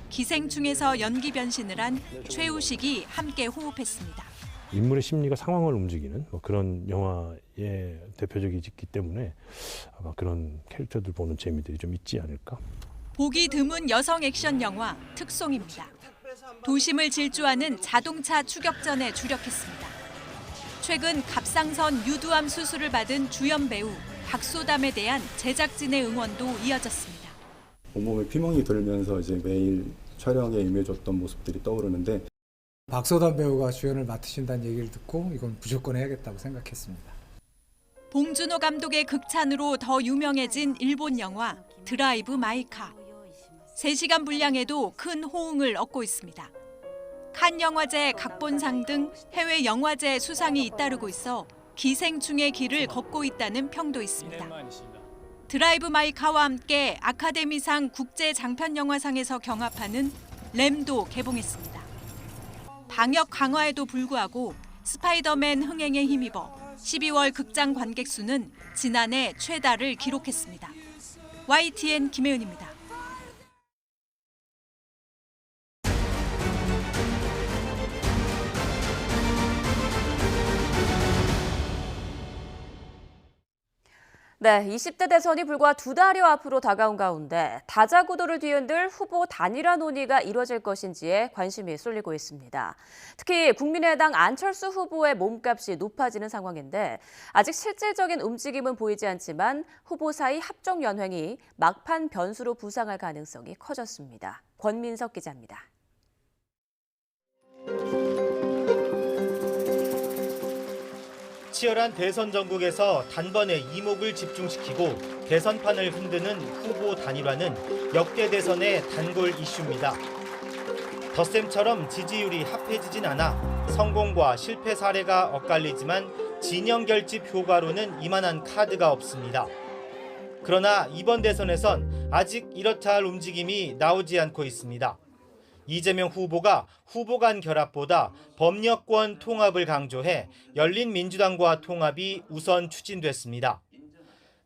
S4: 기생충에서 연기 변신을 한 최우식이 함께 호흡했습니다.
S22: 인물의 심리가 상황을 움직이는 그런 영화의 대표적이기 때문에 아마 그런 캐릭터들 보는 재미들이 좀 있지 않을까.
S4: 보기 드문 여성 액션 영화 특송입니다. 도심을 질주하는 자동차 추격전에 주력했습니다. 최근 갑상선 유두암 수술을 받은 주연 배우 박소담에 대한 제작진의 응원도 이어졌습니다.
S23: 온몸에 피멍이 들면서 이제 매일 촬영에 임해줬던 모습들이 떠오르는데
S24: 박소담 배우가 주연을 맡으신다는 얘기를 듣고 이건 무조건 해야겠다고 생각했습니다.
S4: 봉준호 감독의 극찬으로 더 유명해진 일본 영화 드라이브 마이 카. 3시간 분량에도 큰 호응을 얻고 있습니다. 칸 영화제 각본상 등 해외 영화제 수상이 잇따르고 있어 기생충의 길을 걷고 있다는 평도 있습니다. 드라이브 마이 카와 함께 아카데미상 국제 장편영화상에서 경합하는 램도 개봉했습니다. 방역 강화에도 불구하고 스파이더맨 흥행에 힘입어 12월 극장 관객 수는 지난해 최다를 기록했습니다. YTN 김혜은입니다.
S1: 네, 20대 대선이 불과 2달여 앞으로 다가온 가운데 다자구도를 뒤흔들 후보 단일화 논의가 이뤄질 것인지에 관심이 쏠리고 있습니다. 특히 국민의당 안철수 후보의 몸값이 높아지는 상황인데 아직 실질적인 움직임은 보이지 않지만 후보 사이 합종 연횡이 막판 변수로 부상할 가능성이 커졌습니다. 권민석 기자입니다.
S25: 치열한 대선 전국에서 단번에 이목을 집중시키고 대선판을 흔드는 후보 단일화는 역대 대선의 단골 이슈입니다. 덧셈처럼 지지율이 합해지진 않아 성공과 실패 사례가 엇갈리지만 진영 결집 효과로는 이만한 카드가 없습니다. 그러나 이번 대선에선 아직 이렇다 할 움직임이 나오지 않고 있습니다. 이재명 후보가 후보 간 결합보다 범여권 통합을 강조해 열린민주당과 통합이 우선 추진됐습니다.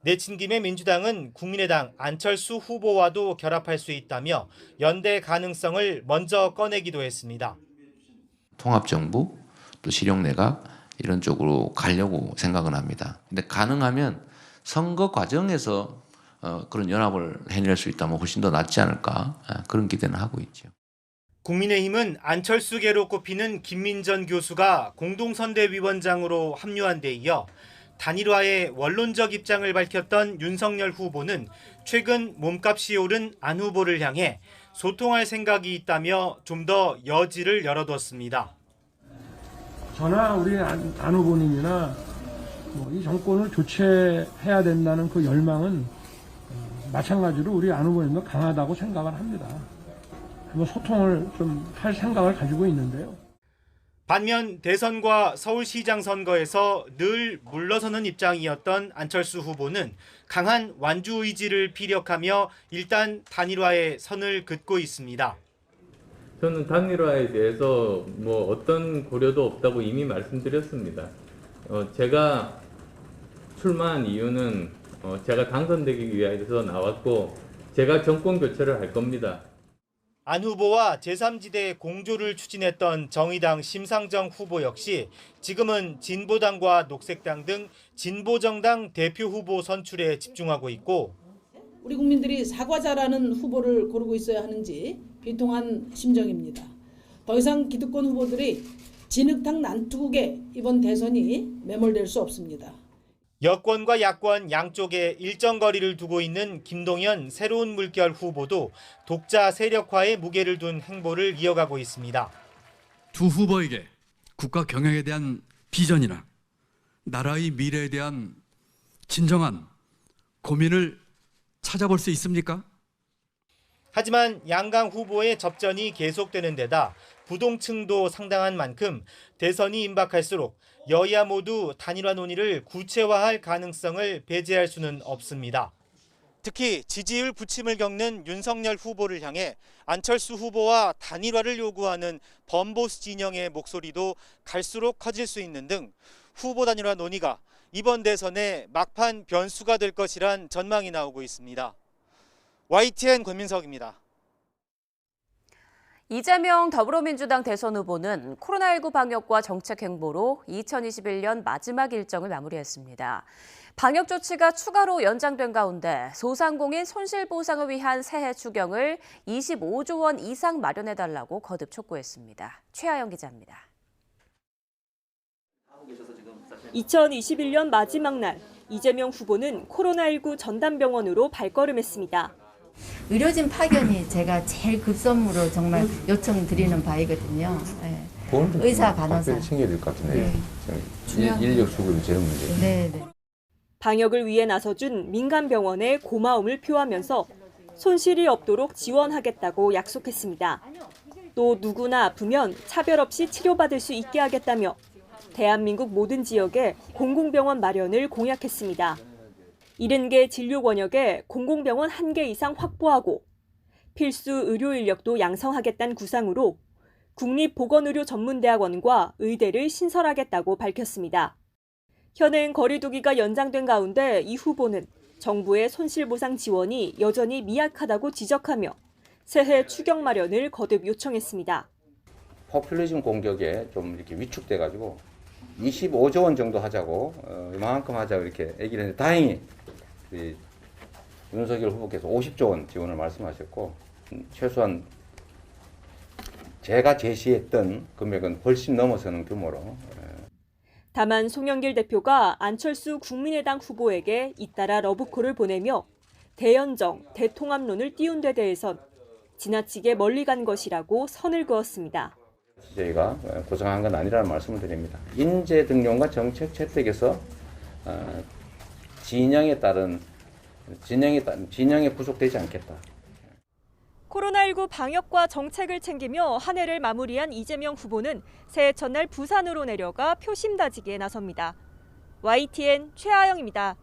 S25: 내친김에 민주당은 국민의당 안철수 후보와도 결합할 수 있다며 연대 가능성을 먼저 꺼내기도 했습니다.
S2: 통합정부 또 실용내각 이런 쪽으로 가려고 생각은 합니다. 근데 가능하면 선거 과정에서 그런 연합을 해낼 수 있다면 훨씬 더 낫지 않을까 그런 기대는 하고 있죠.
S25: 국민의힘은 안철수계로 꼽히는 김민전 교수가 공동선대위원장으로 합류한 데 이어 단일화의 원론적 입장을 밝혔던 윤석열 후보는 최근 몸값이 오른 안 후보를 향해 소통할 생각이 있다며 좀 더 여지를 열어뒀습니다.
S6: 저나 우리 안 후보님이나 이 정권을 교체해야 된다는 그 열망은 마찬가지로 우리 안 후보님도 강하다고 생각을 합니다. 소통을 좀 할 생각을 가지고 있는데요.
S25: 반면 대선과 서울시장 선거에서 늘 물러서는 입장이었던 안철수 후보는 강한 완주 의지를 피력하며 일단 단일화의 선을 긋고 있습니다.
S8: 저는 단일화에 대해서 어떤 고려도 없다고 이미 말씀드렸습니다. 제가 출마한 이유는 제가 당선되기 위해서 나왔고 제가 정권 교체를 할 겁니다.
S25: 안 후보와 제3지대 공조를 추진했던 정의당 심상정 후보 역시 지금은 진보당과 녹색당 등 진보정당 대표 후보 선출에 집중하고 있고
S9: 우리 국민들이 사과자라는 후보를 고르고 있어야 하는지 비통한 심정입니다. 더 이상 기득권 후보들이 진흙탕 난투극에 이번 대선이 매몰될 수 없습니다.
S25: 여권과 야권 양쪽에 일정 거리를 두고 있는 김동연 새로운 물결 후보도 독자 세력화에 무게를 둔 행보를 이어가고 있습니다.
S12: 두 후보에게 국가 경영에 대한 비전이나 나라의 미래에 대한 진정한 고민을 찾아볼 수 있습니까?
S25: 하지만 양강 후보의 접전이 계속되는 데다 부동층도 상당한 만큼 대선이 임박할수록 여야 모두 단일화 논의를 구체화할 가능성을 배제할 수는 없습니다. 특히 지지율 부침을 겪는 윤석열 후보를 향해 안철수 후보와 단일화를 요구하는 범보수 진영의 목소리도 갈수록 커질 수 있는 등 후보 단일화 논의가 이번 대선의 막판 변수가 될 것이란 전망이 나오고 있습니다. YTN 권민석입니다.
S1: 이재명 더불어민주당 대선 후보는 코로나19 방역과 정책 행보로 2021년 마지막 일정을 마무리했습니다. 방역 조치가 추가로 연장된 가운데 소상공인 손실보상을 위한 새해 추경을 25조 원 이상 마련해달라고 거듭 촉구했습니다. 최하영 기자입니다.
S13: 2021년 마지막 날 이재명 후보는 코로나19 전담병원으로 발걸음했습니다.
S14: 의료진 파견이 제가 제일 급선무로 정말 요청드리는 바이거든요. 네. 의사, 간호사.
S26: 챙겨야 될 것 같은데 인력 수급이 제일 문제예요.
S14: 네.
S13: 방역을 위해 나서준 민간병원에 고마움을 표하면서 손실이 없도록 지원하겠다고 약속했습니다. 또 누구나 아프면 차별 없이 치료받을 수 있게 하겠다며 대한민국 모든 지역에 공공병원 마련을 공약했습니다. 70개 진료 권역에 공공병원 1개 이상 확보하고 필수 의료 인력도 양성하겠다는 구상으로 국립보건의료전문대학원과 의대를 신설하겠다고 밝혔습니다. 현행 거리두기가 연장된 가운데 이 후보는 정부의 손실보상 지원이 여전히 미약하다고 지적하며 새해 추경 마련을 거듭 요청했습니다.
S29: 포퓰리즘 공격에 좀 이렇게 위축돼가지고 25조 원 정도 하자고 이만큼 하자고 이렇게 얘기를 했는데 다행히 윤석열 후보께서 50조 원 지원을 말씀하셨고 최소한 제가 제시했던 금액은 훨씬 넘어서는 규모로.
S13: 다만 송영길 대표가 안철수 국민의당 후보에게 잇따라 러브콜을 보내며 대연정, 대통합론을 띄운 데 대해선 지나치게 멀리 간 것이라고 선을 그었습니다.
S29: 저희가 고정한 건 아니라는 말씀을 드립니다. 인재 등용과 정책 채택에서 진영에 부족되지 않겠다.
S13: 코로나19 방역과 정책을 챙기며 한 해를 마무리한 이재명 후보는 새해 첫날 부산으로 내려가 표심 다지기에 나섭니다. YTN 최하영입니다.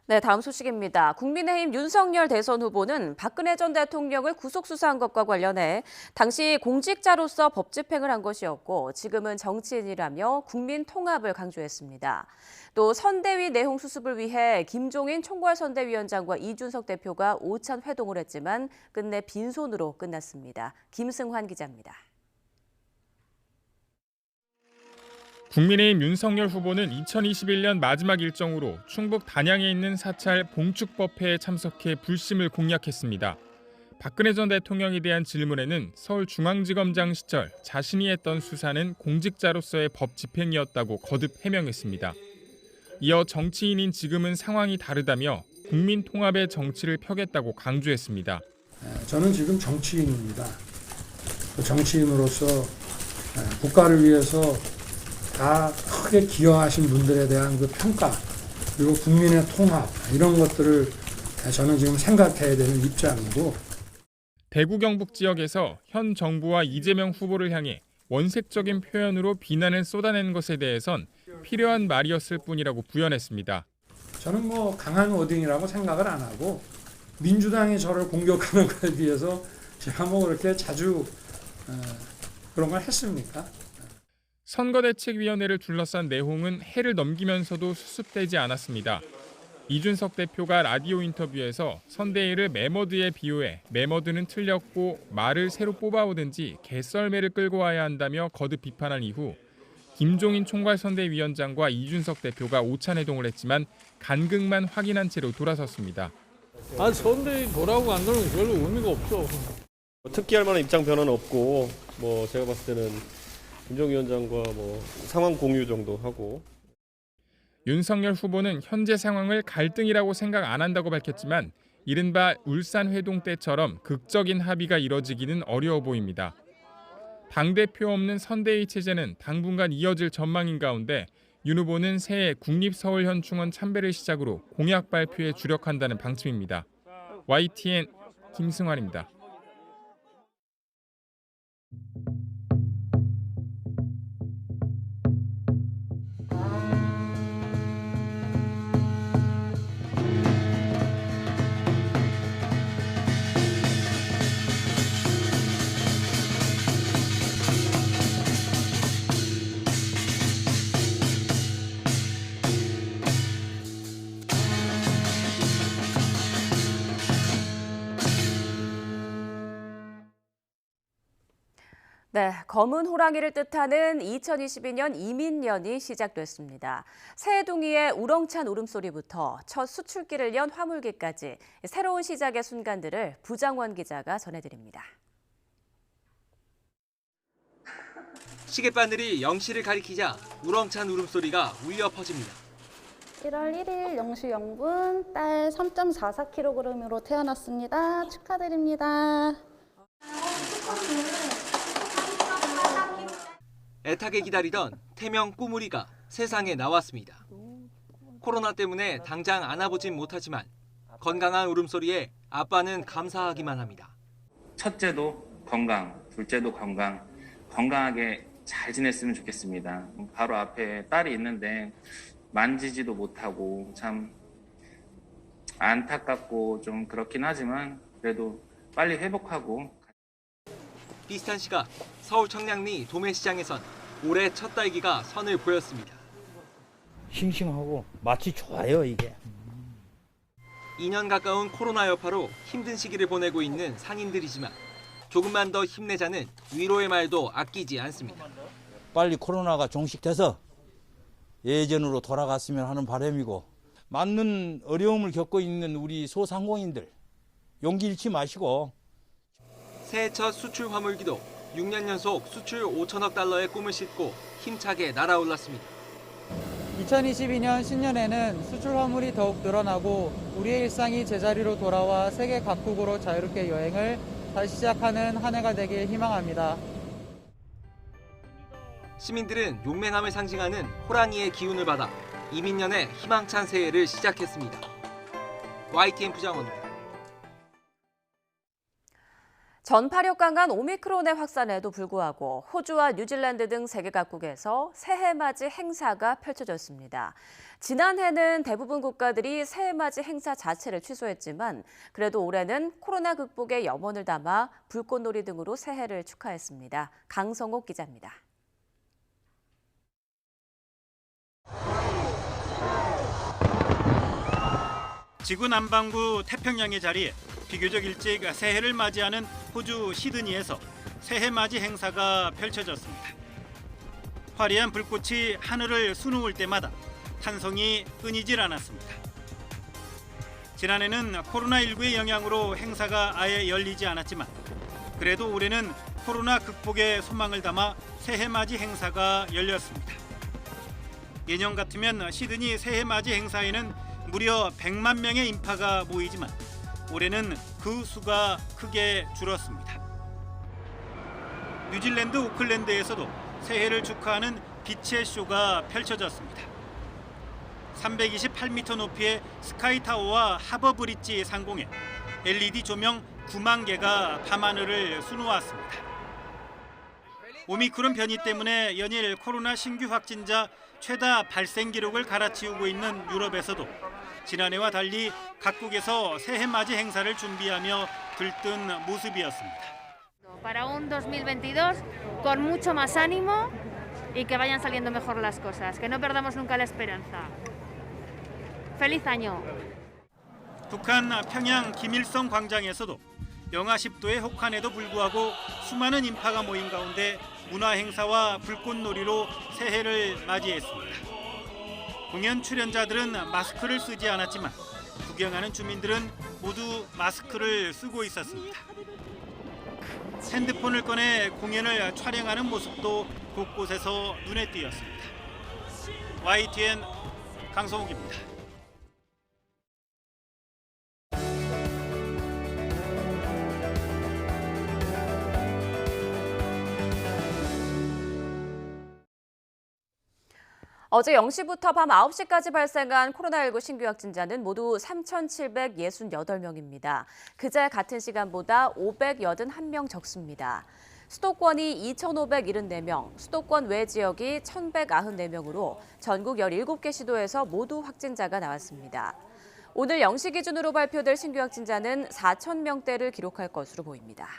S1: 네, 다음 소식입니다. 국민의힘 윤석열 대선 후보는 박근혜 전 대통령을 구속수사한 것과 관련해 당시 공직자로서 법 집행을 한 것이었고 지금은 정치인이라며 국민 통합을 강조했습니다. 또 선대위 내용 수습을 위해 김종인 총괄선대위원장과 이준석 대표가 오찬 회동을 했지만 끝내 빈손으로 끝났습니다. 김승환 기자입니다.
S7: 국민의힘 윤석열 후보는 2021년 마지막 일정으로 충북 단양에 있는 사찰 봉축법회에 참석해 불심을 공약했습니다. 박근혜 전 대통령에 대한 질문에는 서울중앙지검장 시절 자신이 했던 수사는 공직자로서의 법 집행이었다고 거듭 해명했습니다. 이어 정치인인 지금은 상황이 다르다며 국민 통합의 정치를 펴겠다고 강조했습니다.
S6: 저는 지금 정치인입니다. 정치인으로서 국가를 위해서 다 크게 기여하신 분들에 대한 그 평가, 그리고 국민의 통합, 이런 것들을 저는 지금 생각해야 되는 입장이고.
S7: 대구 경북 지역에서 현 정부와 이재명 후보를 향해 원색적인 표현으로 비난을 쏟아낸 것에 대해선 필요한 말이었을 뿐이라고 부연했습니다.
S6: 저는 강한 워딩이라고 생각을 안 하고, 민주당이 저를 공격하는 것에 비해서 제가 그렇게 자주 그런 걸 했습니까?
S7: 선거대책위원회를 둘러싼 내용은 해를 넘기면서도 수습되지 않았습니다. 이준석 대표가 라디오 인터뷰에서 선대위를 매머드에 비유해 매머드는 틀렸고 말을 새로 뽑아오든지 개썰매를 끌고 와야 한다며 거듭 비판한 이후 김종인 총괄선대위원장과 이준석 대표가 오찬 회동을 했지만 간극만 확인한 채로 돌아섰습니다.
S10: 선대위 뭐라고 안 그러면 별로 의미가 없죠.
S11: 특기할 만한 입장 변화는 없고 제가 봤을 때는 김종인 위원장과 상황 공유 정도 하고.
S7: 윤석열 후보는 현재 상황을 갈등이라고 생각 안 한다고 밝혔지만 이른바 울산 회동 때처럼 극적인 합의가 이뤄지기는 어려워 보입니다. 당대표 없는 선대위 체제는 당분간 이어질 전망인 가운데 윤 후보는 새해 국립서울현충원 참배를 시작으로 공약 발표에 주력한다는 방침입니다. YTN 김승환입니다.
S1: 네, 검은 호랑이를 뜻하는 2022년 이민년이 시작됐습니다. 새해둥이의 우렁찬 울음소리부터 첫 수출기를 연 화물기까지 새로운 시작의 순간들을 부장원 기자가 전해드립니다.
S16: 시계바늘이 0시를 가리키자 우렁찬 울음소리가 울려 퍼집니다.
S17: 1월 1일 0시 0분 딸 3.44kg으로 태어났습니다. 축하드립니다.
S16: 애타게 기다리던 태명 꾸물이가 세상에 나왔습니다. 코로나 때문에 당장 안아보진 못하지만 건강한 울음소리에 아빠는 감사하기만 합니다.
S18: 첫째도 건강, 둘째도 건강하게 잘 지냈으면 좋겠습니다. 바로 앞에 딸이 있는데 만지지도 못하고 참 안타깝고 좀 그렇긴 하지만 그래도 빨리 회복하고.
S16: 비슷한 시각 서울 청량리 도매시장에선 올해 첫 딸기가 선을 보였습니다.
S19: 싱싱하고 맛이 좋아요, 이게.
S16: 2년 가까운 코로나 여파로 힘든 시기를 보내고 있는 상인들이지만 조금만 더 힘내자는 위로의 말도 아끼지 않습니다.
S19: 빨리 코로나가 종식돼서 예전으로 돌아갔으면 하는 바람이고, 맞는 어려움을 겪고 있는 우리 소상공인들 용기 잃지 마시고.
S16: 새해 첫 수출 화물기도 6년 연속 수출 5천억 달러의 꿈을 싣고 힘차게 날아올랐습니다.
S27: 2022년 신년에는 수출 화물이 더욱 늘어나고 우리의 일상이 제자리로 돌아와 세계 각국으로 자유롭게 여행을 다시 시작하는 한 해가 되길 희망합니다.
S16: 시민들은 용맹함을 상징하는 호랑이의 기운을 받아 이민년의 희망찬 새해를 시작했습니다. YTN 부장원입니다.
S1: 전파력 강한 오미크론의 확산에도 불구하고 호주와 뉴질랜드 등 세계 각국에서 새해 맞이 행사가 펼쳐졌습니다. 지난해는 대부분 국가들이 새해 맞이 행사 자체를 취소했지만 그래도 올해는 코로나 극복의 염원을 담아 불꽃놀이 등으로 새해를 축하했습니다. 강성옥 기자입니다.
S3: 지구 남반구 태평양의 자리에 비교적 일찍 새해를 맞이하는 호주 시드니에서 새해 맞이 행사가 펼쳐졌습니다. 화려한 불꽃이 하늘을 수놓을 때마다 탄성이 끊이질 않았습니다. 지난해는 코로나19의 영향으로 행사가 아예 열리지 않았지만 그래도 올해는 코로나 극복의 소망을 담아 새해 맞이 행사가 열렸습니다. 예년 같으면 시드니 새해 맞이 행사에는 무려 100만 명의 인파가 모이지만 올해는 그 수가 크게 줄었습니다. 뉴질랜드 오클랜드에서도 새해를 축하하는 빛의 쇼가 펼쳐졌습니다. 328m 높이의 스카이타워와 하버브릿지 상공에 LED 조명 9만 개가 밤하늘을 수놓았습니다. 오미크론 변이 때문에 연일 코로나 신규 확진자 최다 발생 기록을 갈아치우고 있는 유럽에서도 지난해와 달리 각국에서 새해 맞이 행사를 준비하며 들뜬 모습이었습니다.
S5: Para un 2022 con mucho más ánimo y que vayan saliendo mejor las cosas, que no perdamos nunca la esperanza. Feliz año.
S3: 북한 평양 김일성 광장에서도 영하 10도의 혹한에도 불구하고 수많은 인파가 모인 가운데 문화 행사와 불꽃놀이로 새해를 맞이했습니다. 공연 출연자들은 마스크를 쓰지 않았지만 구경하는 주민들은 모두 마스크를 쓰고 있었습니다. 핸드폰을 꺼내 공연을 촬영하는 모습도 곳곳에서 눈에 띄었습니다. YTN 강성욱입니다.
S1: 어제 0시부터 밤 9시까지 발생한 코로나19 신규 확진자는 모두 3,768명입니다. 그제 같은 시간보다 581명 적습니다. 수도권이 2,574명, 수도권 외 지역이 1,194명으로 전국 17개 시도에서 모두 확진자가 나왔습니다. 오늘 0시 기준으로 발표될 신규 확진자는 4,000명대를 기록할 것으로 보입니다.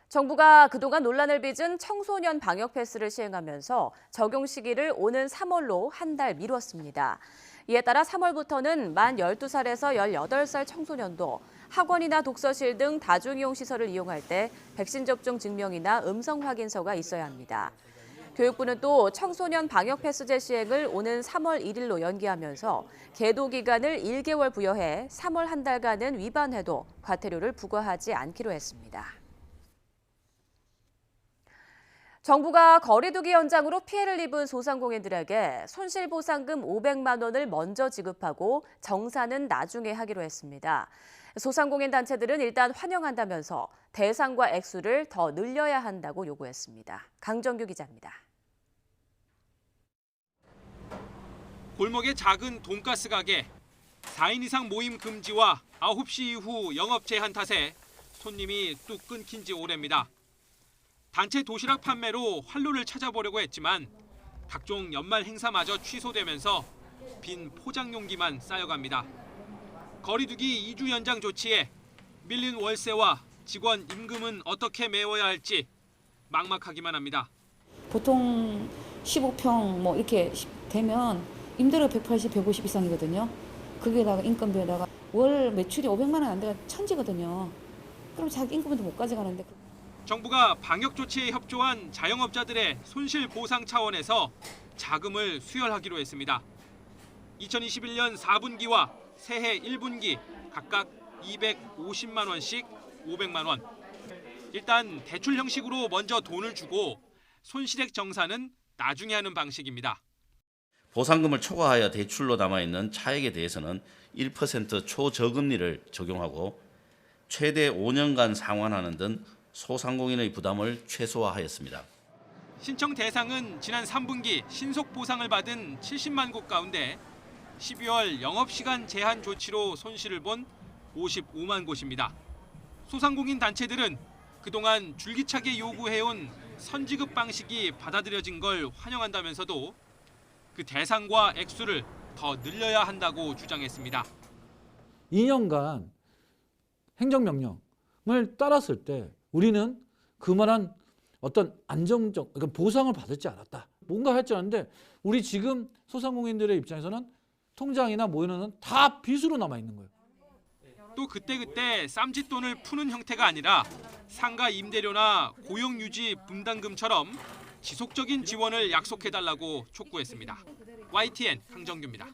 S1: 정부가 그동안 논란을 빚은 청소년 방역 패스를 시행하면서 적용 시기를 오는 3월로 한 달 미뤘습니다. 이에 따라 3월부터는 만 12살에서 18살 청소년도 학원이나 독서실 등 다중이용 시설을 이용할 때 백신 접종 증명이나 음성 확인서가 있어야 합니다. 교육부는 또 청소년 방역 패스제 시행을 오는 3월 1일로 연기하면서 계도 기간을 1개월 부여해 3월 한 달간은 위반해도 과태료를 부과하지 않기로 했습니다. 정부가 거리두기 연장으로 피해를 입은 소상공인들에게 손실보상금 500만 원을 먼저 지급하고 정산은 나중에 하기로 했습니다. 소상공인 단체들은 일단 환영한다면서 대상과 액수를 더 늘려야 한다고 요구했습니다. 강정규 기자입니다.
S15: 골목의 작은 돈가스 가게, 4인 이상 모임 금지와 9시 이후 영업 제한 탓에 손님이 뚝 끊긴 지 오래입니다. 단체 도시락 판매로 활로를 찾아보려고 했지만 각종 연말 행사마저 취소되면서 빈 포장 용기만 쌓여갑니다. 거리두기 2주 연장 조치에 밀린 월세와 직원 임금은 어떻게 메워야 할지 막막하기만 합니다.
S20: 보통 15평 뭐 이렇게 되면 임대료가 180, 150 이상이거든요. 거기에다가 인건비에다가 월 매출이 500만 원 안 돼가 천지거든요. 그럼 자기 인건비도 못 가져가는데.
S15: 정부가 방역 조치에 협조한 자영업자들의 손실 보상 차원에서 자금을 수혈하기로 했습니다. 2021년 4분기와 새해 1분기 각각 250만 원씩 500만 원. 일단 대출 형식으로 먼저 돈을 주고 손실액 정산은 나중에 하는 방식입니다.
S21: 보상금을 초과하여 대출로 남아있는 차액에 대해서는 1% 초저금리를 적용하고 최대 5년간 상환하는 등 소상공인의 부담을 최소화하였습니다.
S15: 신청 대상은 지난 3분기 신속 보상을 받은 70만 곳 가운데 12월 영업시간 제한 조치로 손실을 본 55만 곳입니다. 소상공인 단체들은 그동안 줄기차게 요구해온 선지급 방식이 받아들여진 걸 환영한다면서도 그 대상과 액수를 더 늘려야 한다고 주장했습니다.
S10: 2년간 행정명령을 따랐을 때 우리는 그만한 어떤 안정적 그러니까 보상을 받지 않았다. 뭔가 할 줄 알았는데 우리 지금 소상공인들의 입장에서는 통장이나 모이는 다 빚으로 남아 있는 거예요.
S15: 또 그때그때 쌈짓돈을 푸는 형태가 아니라 상가 임대료나 고용유지 분담금처럼 지속적인 지원을 약속해달라고 촉구했습니다. YTN 강정규입니다.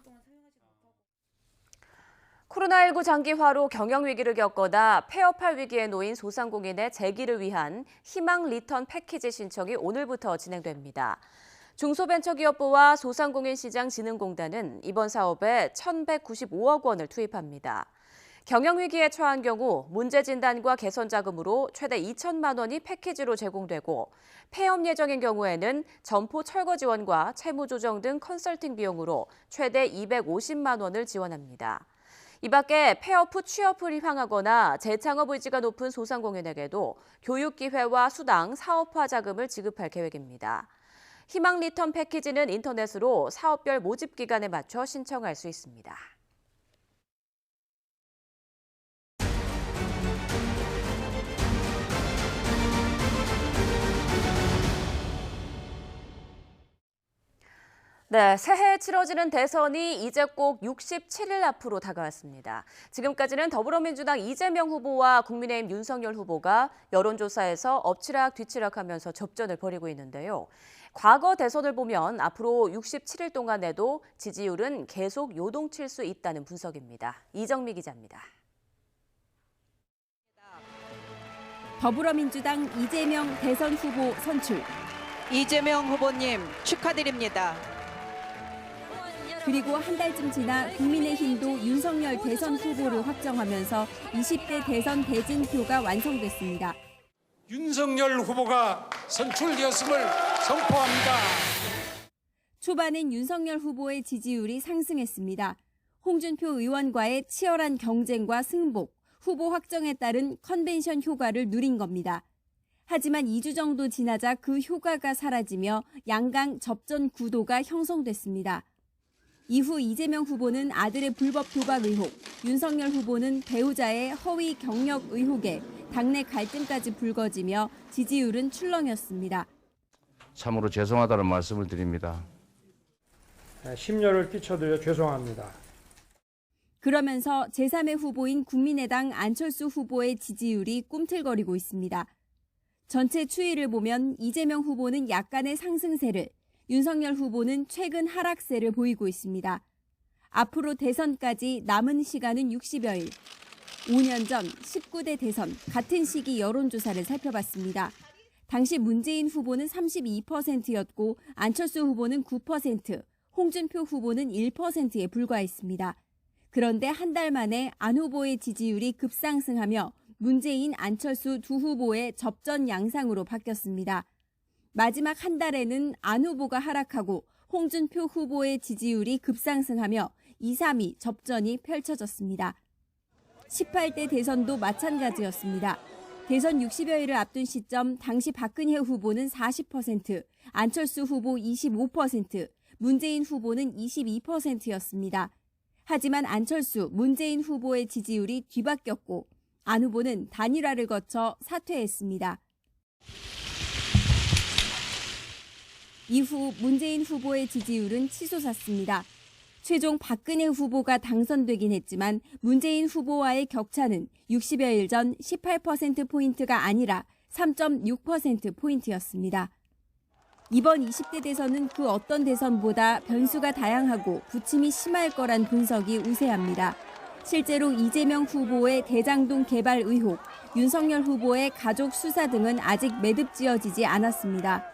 S1: 코로나19 장기화로 경영위기를 겪거나 폐업할 위기에 놓인 소상공인의 재기를 위한 희망 리턴 패키지 신청이 오늘부터 진행됩니다. 중소벤처기업부와 소상공인시장진흥공단은 이번 사업에 1,195억 원을 투입합니다. 경영위기에 처한 경우 문제 진단과 개선 자금으로 최대 2천만 원이 패키지로 제공되고 폐업 예정인 경우에는 점포 철거 지원과 채무 조정 등 컨설팅 비용으로 최대 250만 원을 지원합니다. 이 밖에 폐업 후 취업을 희망하거나 재창업 의지가 높은 소상공인에게도 교육기회와 수당, 사업화 자금을 지급할 계획입니다. 희망 리턴 패키지는 인터넷으로 사업별 모집 기간에 맞춰 신청할 수 있습니다. 네, 새해에 치러지는 대선이 이제 꼭 67일 앞으로 다가왔습니다. 지금까지는 더불어민주당 이재명 후보와 국민의힘 윤석열 후보가 여론조사에서 엎치락 뒤치락하면서 접전을 벌이고 있는데요. 과거 대선을 보면 앞으로 67일 동안에도 지지율은 계속 요동칠 수 있다는 분석입니다. 이정미 기자입니다.
S2: 더불어민주당 이재명 대선 후보 선출.
S4: 이재명 후보님 축하드립니다.
S2: 그리고 한 달쯤 지나 국민의힘도 윤석열 대선 후보를 확정하면서 20대 대선 대진표가 완성됐습니다.
S8: 윤석열 후보가 선출되었음을 선포합니다.
S2: 초반엔 윤석열 후보의 지지율이 상승했습니다. 홍준표 의원과의 치열한 경쟁과 승복, 후보 확정에 따른 컨벤션 효과를 누린 겁니다. 하지만 2주 정도 지나자 그 효과가 사라지며 양강 접전 구도가 형성됐습니다. 이후 이재명 후보는 아들의 불법 도박 의혹, 윤석열 후보는 배우자의 허위 경력 의혹에 당내 갈등까지 불거지며 지지율은 출렁였습니다.
S26: 참으로 죄송하다는 말씀을 드립니다.
S6: 심려를 끼쳐드려 죄송합니다.
S2: 그러면서 제3의 후보인 국민의당 안철수 후보의 지지율이 꿈틀거리고 있습니다. 전체 추이를 보면 이재명 후보는 약간의 상승세를, 윤석열 후보는 최근 하락세를 보이고 있습니다. 앞으로 대선까지 남은 시간은 60여일. 5년 전 19대 대선 같은 시기 여론조사를 살펴봤습니다. 당시 문재인 후보는 32%였고 안철수 후보는 9%, 홍준표 후보는 1%에 불과했습니다. 그런데 한 달 만에 안 후보의 지지율이 급상승하며 문재인, 안철수 두 후보의 접전 양상으로 바뀌었습니다. 마지막 한 달에는 안 후보가 하락하고 홍준표 후보의 지지율이 급상승하며 2, 3위 접전이 펼쳐졌습니다. 18대 대선도 마찬가지였습니다. 대선 60여일을 앞둔 시점 당시 박근혜 후보는 40%, 안철수 후보 25%, 문재인 후보는 22%였습니다. 하지만 안철수, 문재인 후보의 지지율이 뒤바뀌었고 안 후보는 단일화를 거쳐 사퇴했습니다. 이후 문재인 후보의 지지율은 치솟았습니다. 최종 박근혜 후보가 당선되긴 했지만 문재인 후보와의 격차는 60여일 전 18%포인트가 아니라 3.6%포인트였습니다. 이번 20대 대선은 그 어떤 대선보다 변수가 다양하고 부침이 심할 거란 분석이 우세합니다. 실제로 이재명 후보의 대장동 개발 의혹, 윤석열 후보의 가족 수사 등은 아직 매듭지어지지 않았습니다.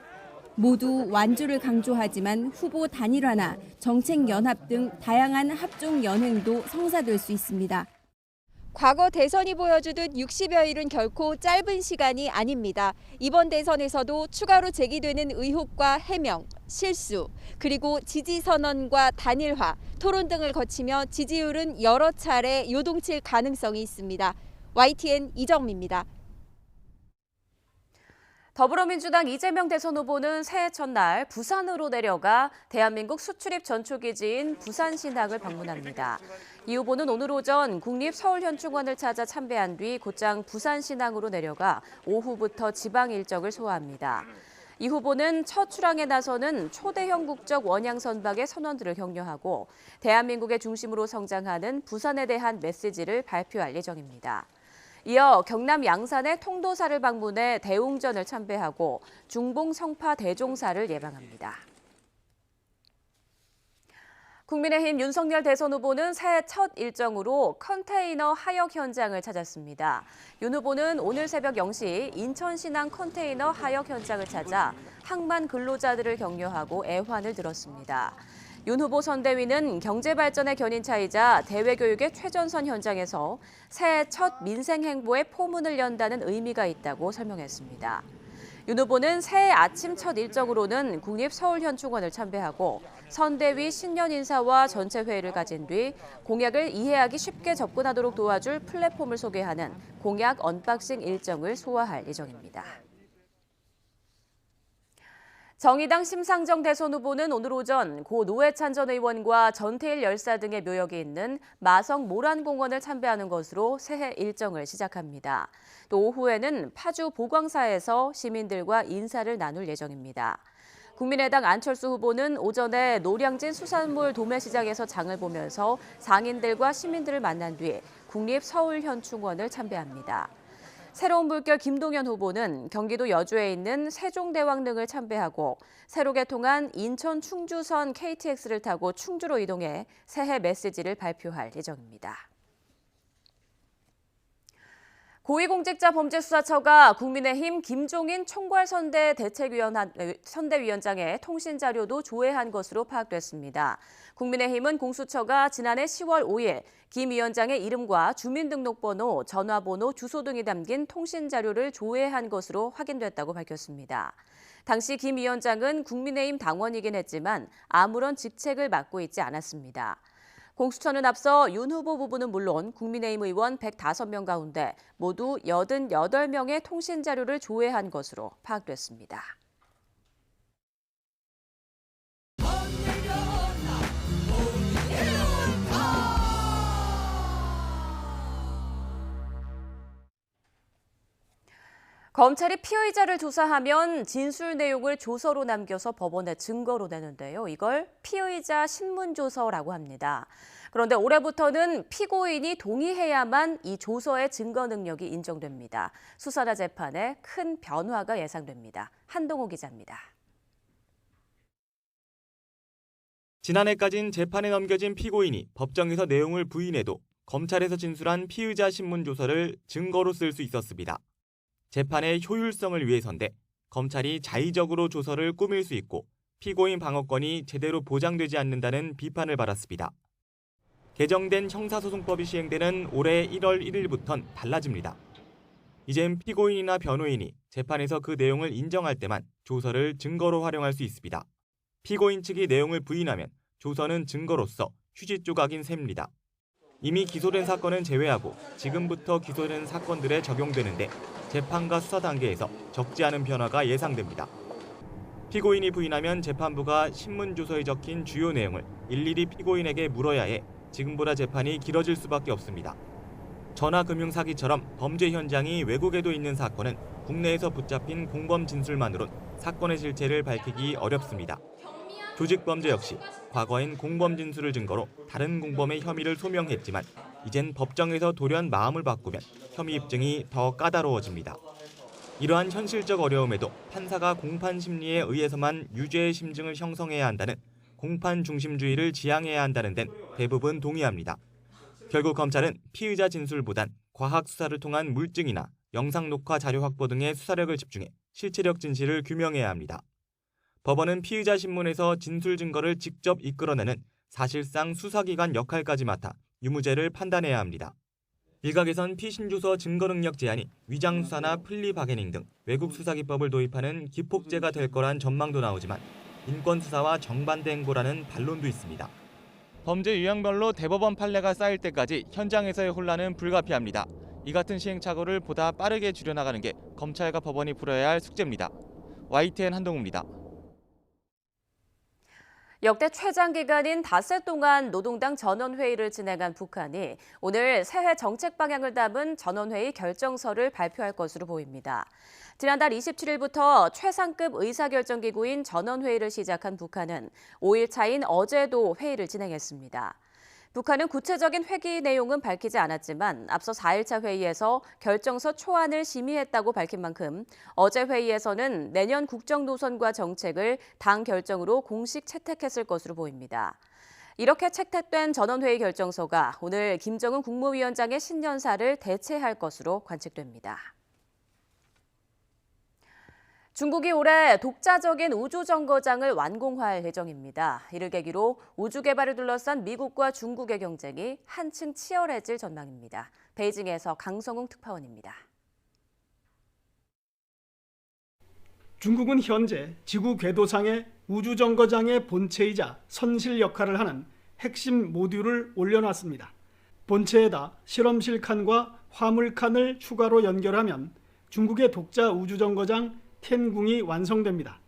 S2: 모두 완주를 강조하지만 후보 단일화나 정책 연합 등 다양한 합종 연횡도 성사될 수 있습니다. 과거 대선이 보여주듯 60여일은 결코 짧은 시간이 아닙니다. 이번 대선에서도 추가로 제기되는 의혹과 해명, 실수, 그리고 지지 선언과 단일화, 토론 등을 거치며 지지율은 여러 차례 요동칠 가능성이 있습니다. YTN 이정미입니다.
S1: 더불어민주당 이재명 대선 후보는 새해 첫날 부산으로 내려가 대한민국 수출입 전초기지인 부산신항을 방문합니다. 이 후보는 오늘 오전 국립서울현충원을 찾아 참배한 뒤 곧장 부산신항으로 내려가 오후부터 지방 일정을 소화합니다. 이 후보는 첫 출항에 나서는 초대형 국적 원양 선박의 선원들을 격려하고 대한민국의 중심으로 성장하는 부산에 대한 메시지를 발표할 예정입니다. 이어 경남 양산의 통도사를 방문해 대웅전을 참배하고 중봉 성파 대종사를 예방합니다. 국민의힘 윤석열 대선 후보는 새해 첫 일정으로 컨테이너 하역 현장을 찾았습니다. 윤 후보는 오늘 새벽 0시 인천신항 컨테이너 하역 현장을 찾아 항만 근로자들을 격려하고 애환을 들었습니다. 윤 후보 선대위는 경제발전의 견인차이자 대외교육의 최전선 현장에서 새해 첫 민생행보의 포문을 연다는 의미가 있다고 설명했습니다. 윤 후보는 새해 아침 첫 일정으로는 국립서울현충원을 참배하고 선대위 신년 인사와 전체 회의를 가진 뒤 공약을 이해하기 쉽게 접근하도록 도와줄 플랫폼을 소개하는 공약 언박싱 일정을 소화할 예정입니다. 정의당 심상정 대선 후보는 오늘 오전 고 노회찬 전 의원과 전태일 열사 등의 묘역이 있는 마성 모란공원을 참배하는 것으로 새해 일정을 시작합니다. 또 오후에는 파주 보광사에서 시민들과 인사를 나눌 예정입니다. 국민의당 안철수 후보는 오전에 노량진 수산물 도매시장에서 장을 보면서 상인들과 시민들을 만난 뒤 국립서울현충원을 참배합니다. 새로운 물결 김동연 후보는 경기도 여주에 있는 세종대왕 등을 참배하고 새로 개통한 인천 충주선 KTX를 타고 충주로 이동해 새해 메시지를 발표할 예정입니다. 고위공직자범죄수사처가 국민의힘 김종인 총괄선대위원장의 통신자료도 조회한 것으로 파악됐습니다. 국민의힘은 공수처가 지난해 10월 5일 김 위원장의 이름과 주민등록번호, 전화번호, 주소 등이 담긴 통신자료를 조회한 것으로 확인됐다고 밝혔습니다. 당시 김 위원장은 국민의힘 당원이긴 했지만 아무런 직책을 맡고 있지 않았습니다. 공수처는 앞서 윤 후보 부부는 물론 국민의힘 의원 105명 가운데 모두 88명의 통신자료를 조회한 것으로 파악됐습니다. 검찰이 피의자를 조사하면 진술 내용을 조서로 남겨서 법원에 증거로 내는데요. 이걸 피의자 신문조서라고 합니다. 그런데 올해부터는 피고인이 동의해야만 이 조서의 증거 능력이 인정됩니다. 수사나 재판에 큰 변화가 예상됩니다. 한동호 기자입니다.
S9: 지난해까진 재판에 넘겨진 피고인이 법정에서 내용을 부인해도 검찰에서 진술한 피의자 신문조서를 증거로 쓸 수 있었습니다. 재판의 효율성을 위해서인데 검찰이 자의적으로 조서를 꾸밀 수 있고 피고인 방어권이 제대로 보장되지 않는다는 비판을 받았습니다. 개정된 형사소송법이 시행되는 올해 1월 1일부터는 달라집니다. 이젠 피고인이나 변호인이 재판에서 그 내용을 인정할 때만 조서를 증거로 활용할 수 있습니다. 피고인 측이 내용을 부인하면 조서는 증거로서 휴지 조각인 셈입니다. 이미 기소된 사건은 제외하고 지금부터 기소된 사건들에 적용되는데 재판과 수사 단계에서 적지 않은 변화가 예상됩니다. 피고인이 부인하면 재판부가 신문조서에 적힌 주요 내용을 일일이 피고인에게 물어야 해 지금보다 재판이 길어질 수밖에 없습니다. 전화금융사기처럼 범죄 현장이 외국에도 있는 사건은 국내에서 붙잡힌 공범 진술만으론 사건의 실체를 밝히기 어렵습니다. 조직범죄 역시 과거엔 공범 진술을 증거로 다른 공범의 혐의를 소명했지만 이젠 법정에서 돌연 마음을 바꾸면 혐의 입증이 더 까다로워집니다. 이러한 현실적 어려움에도 판사가 공판 심리에 의해서만 유죄의 심증을 형성해야 한다는 공판 중심주의를 지향해야 한다는 데는 대부분 동의합니다. 결국 검찰은 피의자 진술보단 과학 수사를 통한 물증이나 영상 녹화 자료 확보 등의 수사력을 집중해 실체적 진실을 규명해야 합니다. 법원은 피의자 신문에서 진술 증거를 직접 이끌어내는 사실상 수사기관 역할까지 맡아 유무죄를 판단해야 합니다. 일각에선 피신조서 증거 능력 제한이 위장수사나 플리바게닝 등 외국 수사기법을 도입하는 기폭제가 될 거란 전망도 나오지만 인권수사와 정반대 행보라는 반론도 있습니다. 범죄 유형별로 대법원 판례가 쌓일 때까지 현장에서의 혼란은 불가피합니다. 이 같은 시행착오를 보다 빠르게 줄여나가는 게 검찰과 법원이 풀어야 할 숙제입니다. YTN 한동우입니다.
S1: 역대 최장기간인 닷새 동안 노동당 전원회의를 진행한 북한이 오늘 새해 정책 방향을 담은 전원회의 결정서를 발표할 것으로 보입니다. 지난달 27일부터 최상급 의사결정기구인 전원회의를 시작한 북한은 5일 차인 어제도 회의를 진행했습니다. 북한은 구체적인 회기 내용은 밝히지 않았지만 앞서 4일차 회의에서 결정서 초안을 심의했다고 밝힌 만큼 어제 회의에서는 내년 국정 노선과 정책을 당 결정으로 공식 채택했을 것으로 보입니다. 이렇게 채택된 전원회의 결정서가 오늘 김정은 국무위원장의 신년사를 대체할 것으로 관측됩니다. 중국이 올해 독자적인 우주정거장을 완공할 예정입니다. 이를 계기로 우주 개발을 둘러싼 미국과 중국의 경쟁이 한층 치열해질 전망입니다. 베이징에서 강성웅 특파원입니다.
S12: 중국은 현재 지구 궤도상의 우주정거장의 본체이자 선실 역할을 하는 핵심 모듈을 올려놨습니다. 본체에다 실험실 칸과 화물 칸을 추가로 연결하면 중국의 독자 우주정거장 텐궁이 완성됩니다.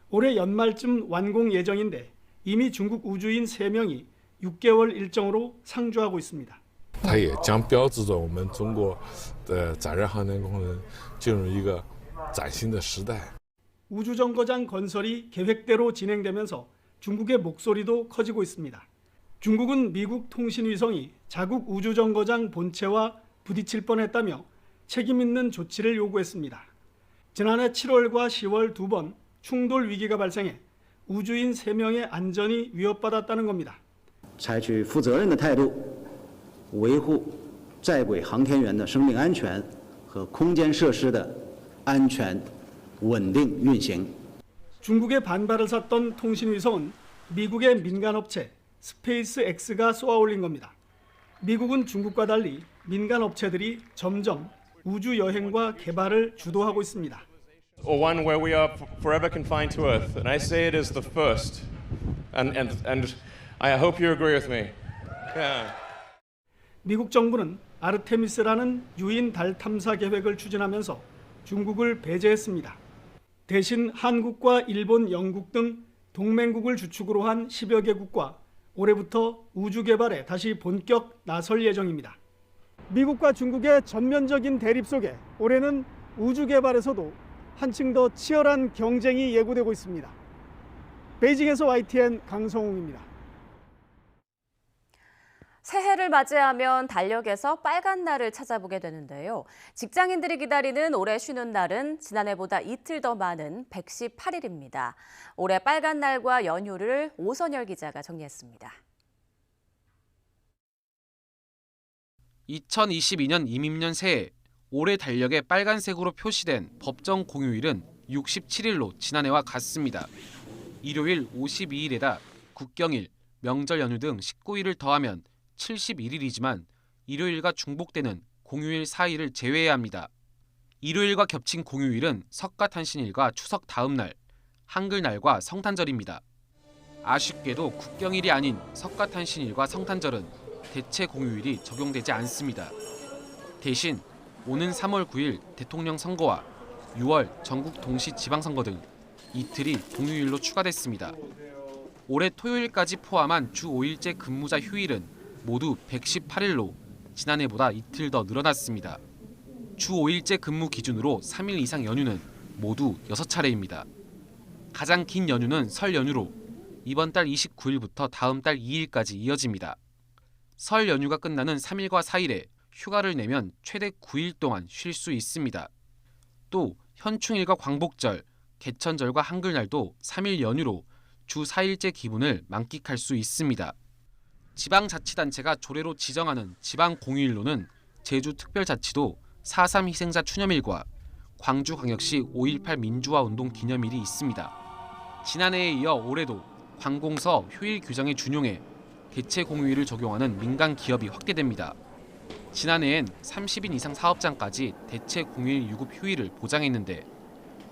S12: 올해 연말쯤 완공 예정인데 이미 중국 우주인 3명이 6개월 일정으로 상주하고 있습니다.
S13: 它也将标志着我们中国的载人航天工程进入一个崭新的时代.
S12: 우주정거장 건설이 계획대로 진행되면서 중국의 목소리도 커지고 있습니다. 중국은 미국 통신위성이 자국 우주정거장 본체와 부딪힐 뻔했다며 책임 있는 조치를 요구했습니다. 지난해 7월과 10월 2번 충돌 위기가 발생해 우주인 3명의 안전이 위협받았다는 겁니다.
S14: 采取负责任的态度，维护在轨航天员的生命安全和空间设施的安全稳定运行.
S12: 중국의 반발을 샀던 통신위성은 미국의 민간업체 스페이스X가 쏘아올린 겁니다. 미국은 중국과 달리 민간업체들이 점점 우주 여행과 개발을 주도하고 있습니다.
S22: Or one where we are forever confined to Earth, and I say it is the first, and I hope you agree with me. Yeah.
S12: 미국 정부는 아르테미스라는 유인 달 탐사 계획을 추진하면서 중국을 배제했습니다. 대신 한국과 일본, 영국 등 동맹국을 주축으로 한 10여 개국과 올해부터 우주 개발에 다시 본격 나설 예정입니다. 미국과 중국의 전면적인 대립 속에 올해는 우주 개발에서도 한층 더 치열한 경쟁이 예고되고 있습니다. 베이징에서 YTN 강성웅입니다.
S1: 새해를 맞이하면 달력에서 빨간 날을 찾아보게 되는데요. 직장인들이 기다리는 올해 쉬는 날은 지난해보다 이틀 더 많은 118일입니다. 올해 빨간 날과 연휴를 오선열 기자가 정리했습니다.
S15: 2022년 임입년 새해 올해 달력에 빨간색으로 표시된 법정 공휴일은 67일로 지난해와 같습니다. 일요일 52일에다 국경일, 명절 연휴 등 19일을 더하면 71일이지만 일요일과 중복되는 공휴일 4일을 제외해야 합니다. 일요일과 겹친 공휴일은 석가탄신일과 추석 다음 날, 한글날과 성탄절입니다. 아쉽게도 국경일이 아닌 석가탄신일과 성탄절은 대체 공휴일이 적용되지 않습니다. 대신 오는 3월 9일 대통령 선거와 6월 전국 동시 지방선거 등 이틀이 공휴일로 추가됐습니다. 올해 토요일까지 포함한 주 5일제 근무자 휴일은 모두 118일로 지난해보다 이틀 더 늘어났습니다. 주 5일제 근무 기준으로 3일 이상 연휴는 모두 6차례입니다. 가장 긴 연휴는 설 연휴로 이번 달 29일부터 다음 달 2일까지 이어집니다. 설 연휴가 끝나는 3일과 4일에 휴가를 내면 최대 9일 동안 쉴 수 있습니다. 또 현충일과 광복절, 개천절과 한글날도 3일 연휴로 주 4일제 기분을 만끽할 수 있습니다. 지방자치단체가 조례로 지정하는 지방공휴일로는 제주특별자치도 4.3 희생자 추념일과 광주광역시 5.18 민주화운동 기념일이 있습니다. 지난해에 이어 올해도 관공서 휴일 규정에 준용해 대체 공휴일을 적용하는 민간 기업이 확대됩니다. 지난해엔 30인 이상 사업장까지 대체 공휴일 유급 휴일을 보장했는데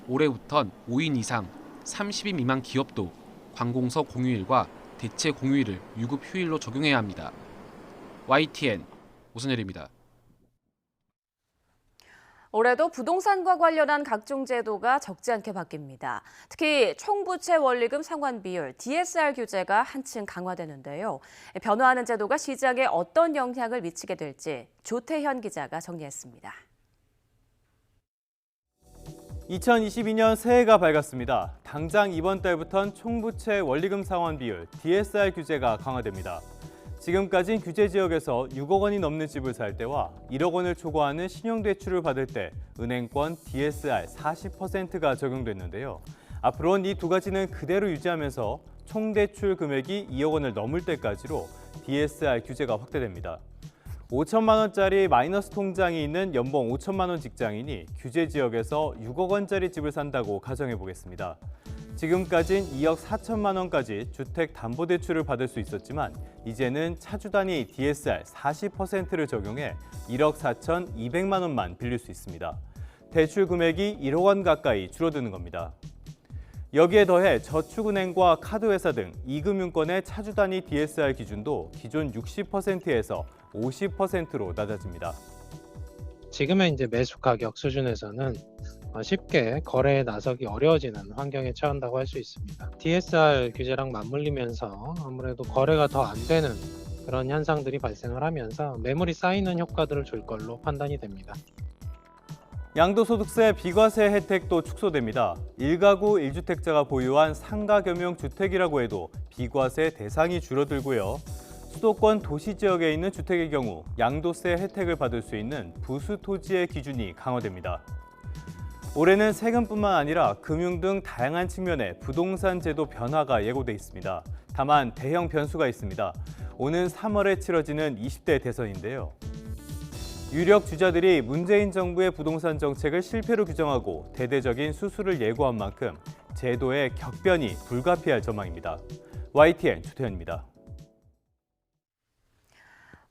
S15: 올해부턴 5인 이상 30인 미만 기업도 관공서 공휴일과 대체 공휴일을 유급 휴일로 적용해야 합니다. YTN 오선열입니다.
S1: 올해도 부동산과 관련한 각종 제도가 적지 않게 바뀝니다. 특히 총부채 원리금 상환 비율 DSR 규제가 한층 강화되는데요. 변화하는 제도가 시장에 어떤 영향을 미치게 될지 조태현 기자가 정리했습니다.
S7: 2022년 새해가 밝았습니다. 당장 이번 달부터는 총부채 원리금 상환 비율 DSR 규제가 강화됩니다. 지금까진 규제 지역에서 6억 원이 넘는 집을 살 때와 1억 원을 초과하는 신용대출을 받을 때 은행권 DSR 40%가 적용됐는데요. 앞으로는 이 두 가지는 그대로 유지하면서 총 대출 금액이 2억 원을 넘을 때까지로 DSR 규제가 확대됩니다. 5천만 원짜리 마이너스 통장이 있는 연봉 5천만 원 직장인이 규제 지역에서 6억 원짜리 집을 산다고 가정해 보겠습니다. 지금까진 2억 4천만 원까지 주택담보대출을 받을 수 있었지만 이제는 차주 단위 DSR 40%를 적용해 1억 4,200만 원만 빌릴 수 있습니다. 대출 금액이 1억 원 가까이 줄어드는 겁니다. 여기에 더해 저축은행과 카드회사 등 이금융권의 차주 단위 DSR 기준도 기존 60%에서 50%로 낮아집니다.
S11: 지금의 이제 매수 가격 수준에서는 쉽게 거래에 나서기 어려워지는 환경에 처한다고 할 수 있습니다. DSR 규제랑 맞물리면서 아무래도 거래가 더 안 되는 그런 현상들이 발생을 하면서 매물이 쌓이는 효과들을 줄 걸로 판단이 됩니다.
S7: 양도소득세 비과세 혜택도 축소됩니다. 1가구 1주택자가 보유한 상가 겸용 주택이라고 해도 비과세 대상이 줄어들고요. 수도권 도시 지역에 있는 주택의 경우 양도세 혜택을 받을 수 있는 부수 토지의 기준이 강화됩니다. 올해는 세금뿐만 아니라 금융 등 다양한 측면의 부동산 제도 변화가 예고돼 있습니다. 다만 대형 변수가 있습니다. 오는 3월에 치러지는 20대 대선인데요. 유력 주자들이 문재인 정부의 부동산 정책을 실패로 규정하고 대대적인 수술을 예고한 만큼 제도의 격변이 불가피할 전망입니다. YTN 조태현입니다.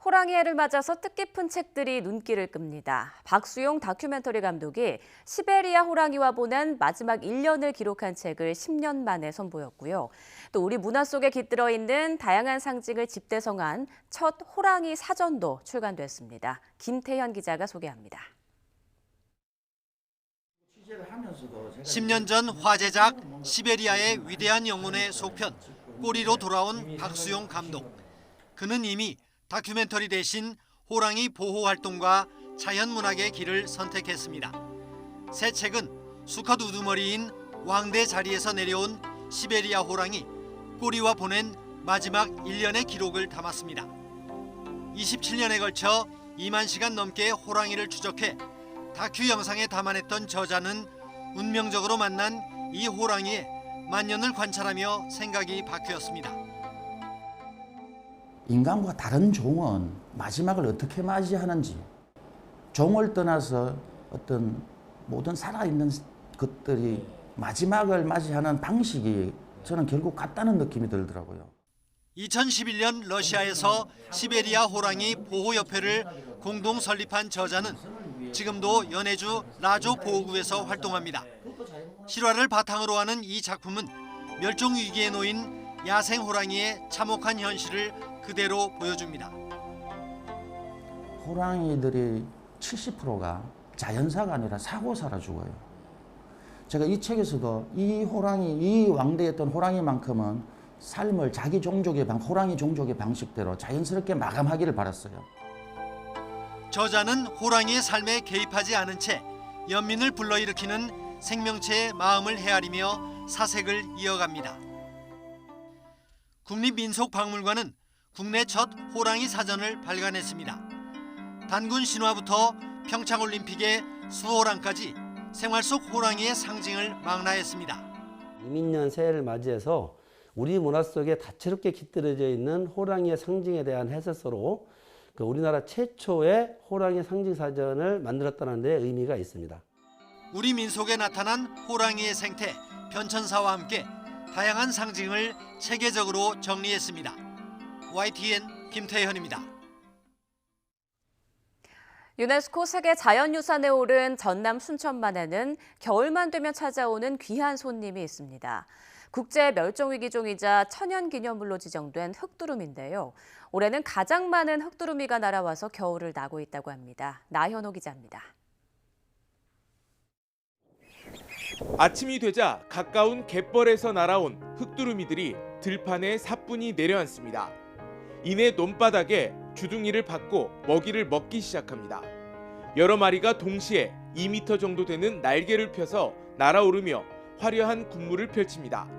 S1: 호랑이 해를 맞아서 뜻깊은 책들이 눈길을 끕니다. 박수용 다큐멘터리 감독이 시베리아 호랑이와 보낸 마지막 1년을 기록한 책을 10년 만에 선보였고요. 또 우리 문화 속에 깃들어 있는 다양한 상징을 집대성한 첫 호랑이 사전도 출간됐습니다. 김태현 기자가 소개합니다.
S17: 10년 전 화제작 시베리아의 위대한 영혼의 속편 꼬리로 돌아온 박수용 감독. 그는 이미 다큐멘터리 대신 호랑이 보호 활동과 자연문학의 길을 선택했습니다. 새 책은 수컷 우두머리인 왕대 자리에서 내려온 시베리아 호랑이 꼬리와 보낸 마지막 1년의 기록을 담았습니다. 27년에 걸쳐 2만 시간 넘게 호랑이를 추적해 다큐 영상에 담아냈던 저자는 운명적으로 만난 이 호랑이의 만년을 관찰하며 생각이 바뀌었습니다.
S18: 인간과 다른 종은 마지막을 어떻게 맞이하는지, 종을 떠나서 어떤 모든 살아있는 것들이 마지막을 맞이하는 방식이 저는 결국 같다는 느낌이 들더라고요.
S17: 2011년 러시아에서 시베리아 호랑이 보호협회를 공동 설립한 저자는 지금도 연해주 라조 보호구에서 활동합니다. 실화를 바탕으로 하는 이 작품은 멸종 위기에 놓인 야생 호랑이의 참혹한 현실을 그대로 보여줍니다.
S18: 호랑이들이 70%가 자연사가 아니라 사고사라 죽어요. 제가 이 책에서도 이 호랑이, 이 왕대였던 호랑이만큼은 삶을 자기 종족의 호랑이 종족의 방식대로 자연스럽게 마감하기를 바랐어요.
S17: 저자는 호랑이의 삶에 개입하지 않은 채 연민을 불러일으키는 생명체의 마음을 헤아리며 사색을 이어갑니다. 국립민속박물관은 국내 첫 호랑이 사전을 발간했습니다. 단군 신화부터 평창올림픽의 수호랑까지 생활 속 호랑이의 상징을 망라했습니다.
S23: 이민년 새해를 맞이해서 우리 문화 속에 다채롭게 깃들어져 있는 호랑이의 상징에 대한 해설서로 우리나라 최초의 호랑이 상징 사전을 만들었다는 데 의미가 있습니다.
S17: 우리 민속에 나타난 호랑이의 생태, 변천사와 함께 다양한 상징을 체계적으로 정리했습니다. YTN 김태현입니다.
S1: 유네스코 세계 자연유산에 오른 전남 순천만에는 겨울만 되면 찾아오는 귀한 손님이 있습니다. 국제 멸종위기종이자 천연기념물로 지정된 흑두루미인데요. 올해는 가장 많은 흑두루미가 날아와서 겨울을 나고 있다고 합니다. 나현호 기자입니다.
S3: 아침이 되자 가까운 갯벌에서 날아온 흙두루미들이 들판에 사뿐히 내려앉습니다. 이내 논바닥에 주둥이를 받고 먹이를 먹기 시작합니다. 여러 마리가 동시에 2m 정도 되는 날개를 펴서 날아오르며 화려한 군무를 펼칩니다.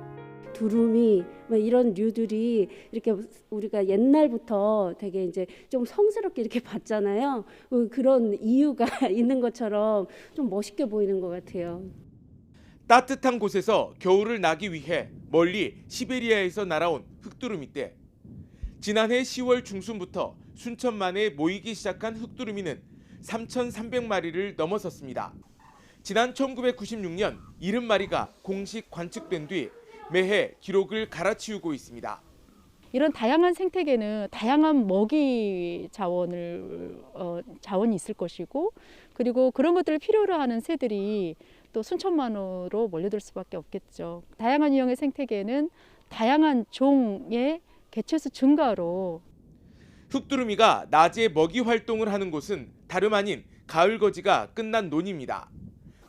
S5: 두루미 이런 류들이 이렇게 우리가 옛날부터 되게 이제 좀 성스럽게 이렇게 봤잖아요. 그런 이유가 있는 것처럼 좀 멋있게 보이는 것 같아요.
S3: 따뜻한 곳에서 겨울을 나기 위해 멀리 시베리아에서 날아온 흑두루미떼. 지난해 10월 중순부터 순천만에 모이기 시작한 흑두루미는 3,300마리를 넘어섰습니다. 지난 1996년 70마리가 공식 관측된 뒤 매해 기록을 갈아치우고 있습니다.
S16: 이런 다양한 생태계는 다양한 먹이 자원이 있을 것이고, 그리고 그런 것들을 필요로 하는 새들이 또 순천만으로 몰려들 수밖에 없겠죠. 다양한 유형의 생태계는 다양한 종의 개체수 증가로
S3: 흑두루미가 낮에 먹이 활동을 하는 곳은 다름 아닌 가을거지가 끝난 논입니다.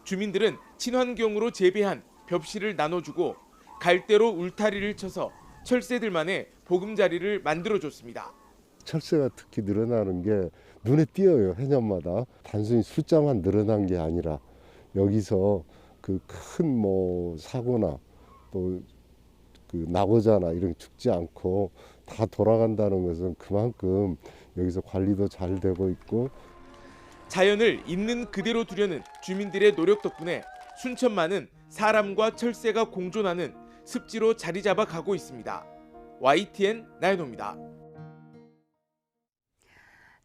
S3: 주민들은 친환경으로 재배한 벽실을 나눠주고 갈대로 울타리를 쳐서 철새들만의 보금자리를 만들어줬습니다.
S19: 철새가 특히 늘어나는 게 눈에 띄어요. 해년마다. 단순히 숫자만 늘어난 게 아니라 여기서 그 큰 사고나 또 그 낙오자나 이런 게 죽지 않고 다 돌아간다는 것은 그만큼 여기서 관리도 잘 되고 있고,
S3: 자연을 있는 그대로 두려는 주민들의 노력 덕분에 순천만은 사람과 철새가 공존하는 습지로 자리 잡아 가고 있습니다. YTN 나연호입니다.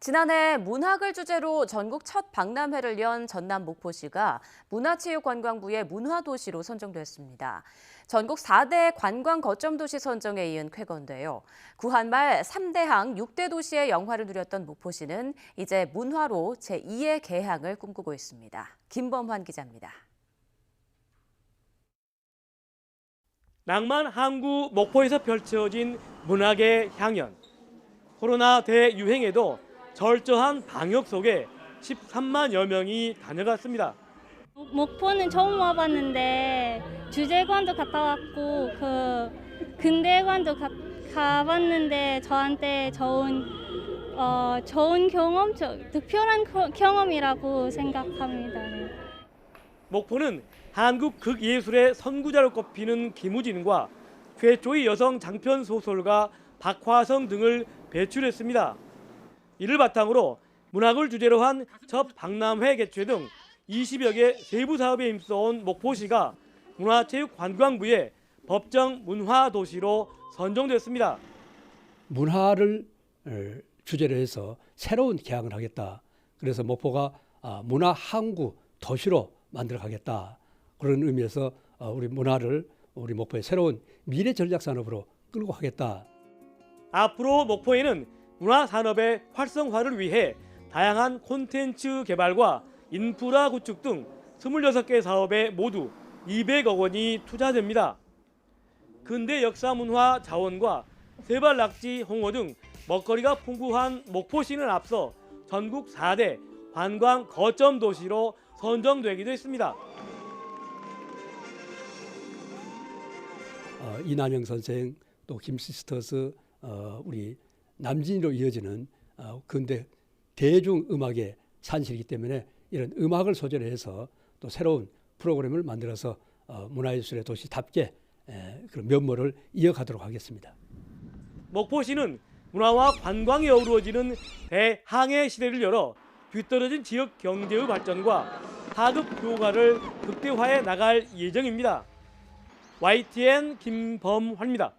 S1: 지난해 문학을 주제로 전국 첫 박람회를 연 전남 목포시가 문화체육관광부의 문화도시로 선정됐습니다. 전국 4대 관광 거점 도시 선정에 이은 쾌거인데요. 구한말 3대항 6대 도시의 영화를 누렸던 목포시는 이제 문화로 제2의 개항을 꿈꾸고 있습니다. 김범환 기자입니다.
S24: 낭만 항구 목포에서 펼쳐진 문학의 향연. 코로나 대유행에도 철저한 방역 속에 13만여 명이 다녀갔습니다.
S25: 목포는 처음 와봤는데 주제관도 갔다 왔고 근대관도 가봤는데 저한테 좋은 경험, 특별한 경험이라고 생각합니다.
S24: 목포는 한국 극예술의 선구자로 꼽히는 김우진과 최초의 여성 장편 소설가 박화성 등을 배출했습니다. 이를 바탕으로 문학을 주제로 한 첫 박람회 개최 등 20여 개 세부 사업에 힘써온 목포시가 문화체육관광부의 법정 문화도시로 선정됐습니다.
S27: 문화를 주제로 해서 새로운 개항을 하겠다. 그래서 목포가 문화 항구 도시로 만들어 가겠다. 그런 의미에서 우리 문화를 우리 목포의 새로운 미래 전략 산업으로 끌고 가겠다.
S24: 앞으로 목포에는 문화산업의 활성화를 위해 다양한 콘텐츠 개발과 인프라 구축 등 26개 사업에 모두 200억 원이 투자됩니다. 근대 역사문화 자원과 세발낙지 홍어 등 먹거리가 풍부한 목포시는 앞서 전국 4대 관광 거점 도시로 선정되기도 했습니다.
S27: 이난영 선생, 또 김시스터스, 우리 남진으로 이어지는 근대 대중음악의 산실이기 때문에 이런 음악을 소재로 해서 또 새로운 프로그램을 만들어서 문화예술의 도시답게 그런 면모를 이어가도록 하겠습니다.
S24: 목포시는 문화와 관광이 어우러지는 대항해 시대를 열어 뒤떨어진 지역 경제의 발전과 하급 효과를 극대화해 나갈 예정입니다. YTN 김범환입니다.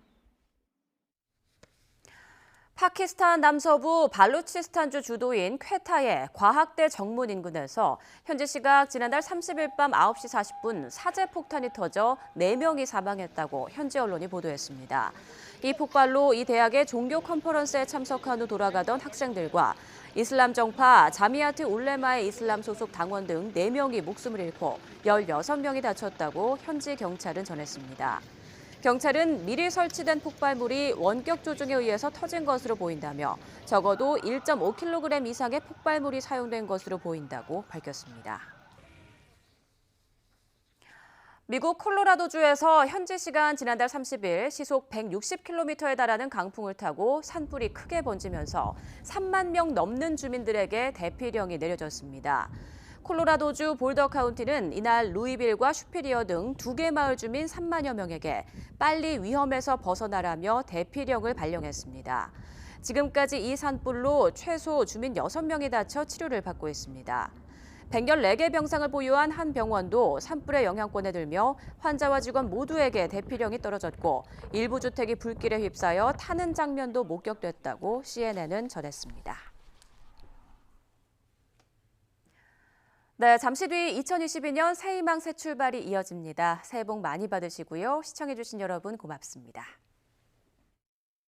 S1: 파키스탄 남서부 발루치스탄주 주도인 퀘타의 과학대 정문 인근에서 현지 시각 지난달 30일 밤 9시 40분 사제폭탄이 터져 4명이 사망했다고 현지 언론이 보도했습니다. 이 폭발로 이 대학의 종교 컨퍼런스에 참석한 후 돌아가던 학생들과 이슬람 정파 자미아트 울레마의 이슬람 소속 당원 등 4명이 목숨을 잃고 16명이 다쳤다고 현지 경찰은 전했습니다. 경찰은 미리 설치된 폭발물이 원격 조종에 의해서 터진 것으로 보인다며 적어도 1.5kg 이상의 폭발물이 사용된 것으로 보인다고 밝혔습니다. 미국 콜로라도주에서 현지 시간 지난달 30일 시속 160km에 달하는 강풍을 타고 산불이 크게 번지면서 3만 명 넘는 주민들에게 대피령이 내려졌습니다. 콜로라도주 볼더 카운티는 이날 루이빌과 슈피리어 등 2개 마을 주민 3만여 명에게 빨리 위험에서 벗어나라며 대피령을 발령했습니다. 지금까지 이 산불로 최소 주민 6명이 다쳐 치료를 받고 있습니다. 114개 병상을 보유한 한 병원도 산불의 영향권에 들며 환자와 직원 모두에게 대피령이 떨어졌고 일부 주택이 불길에 휩싸여 타는 장면도 목격됐다고 CNN은 전했습니다. 네, 잠시 뒤 2022년 새희망 새 출발이 이어집니다. 새해 복 많이 받으시고요. 시청해주신 여러분 고맙습니다.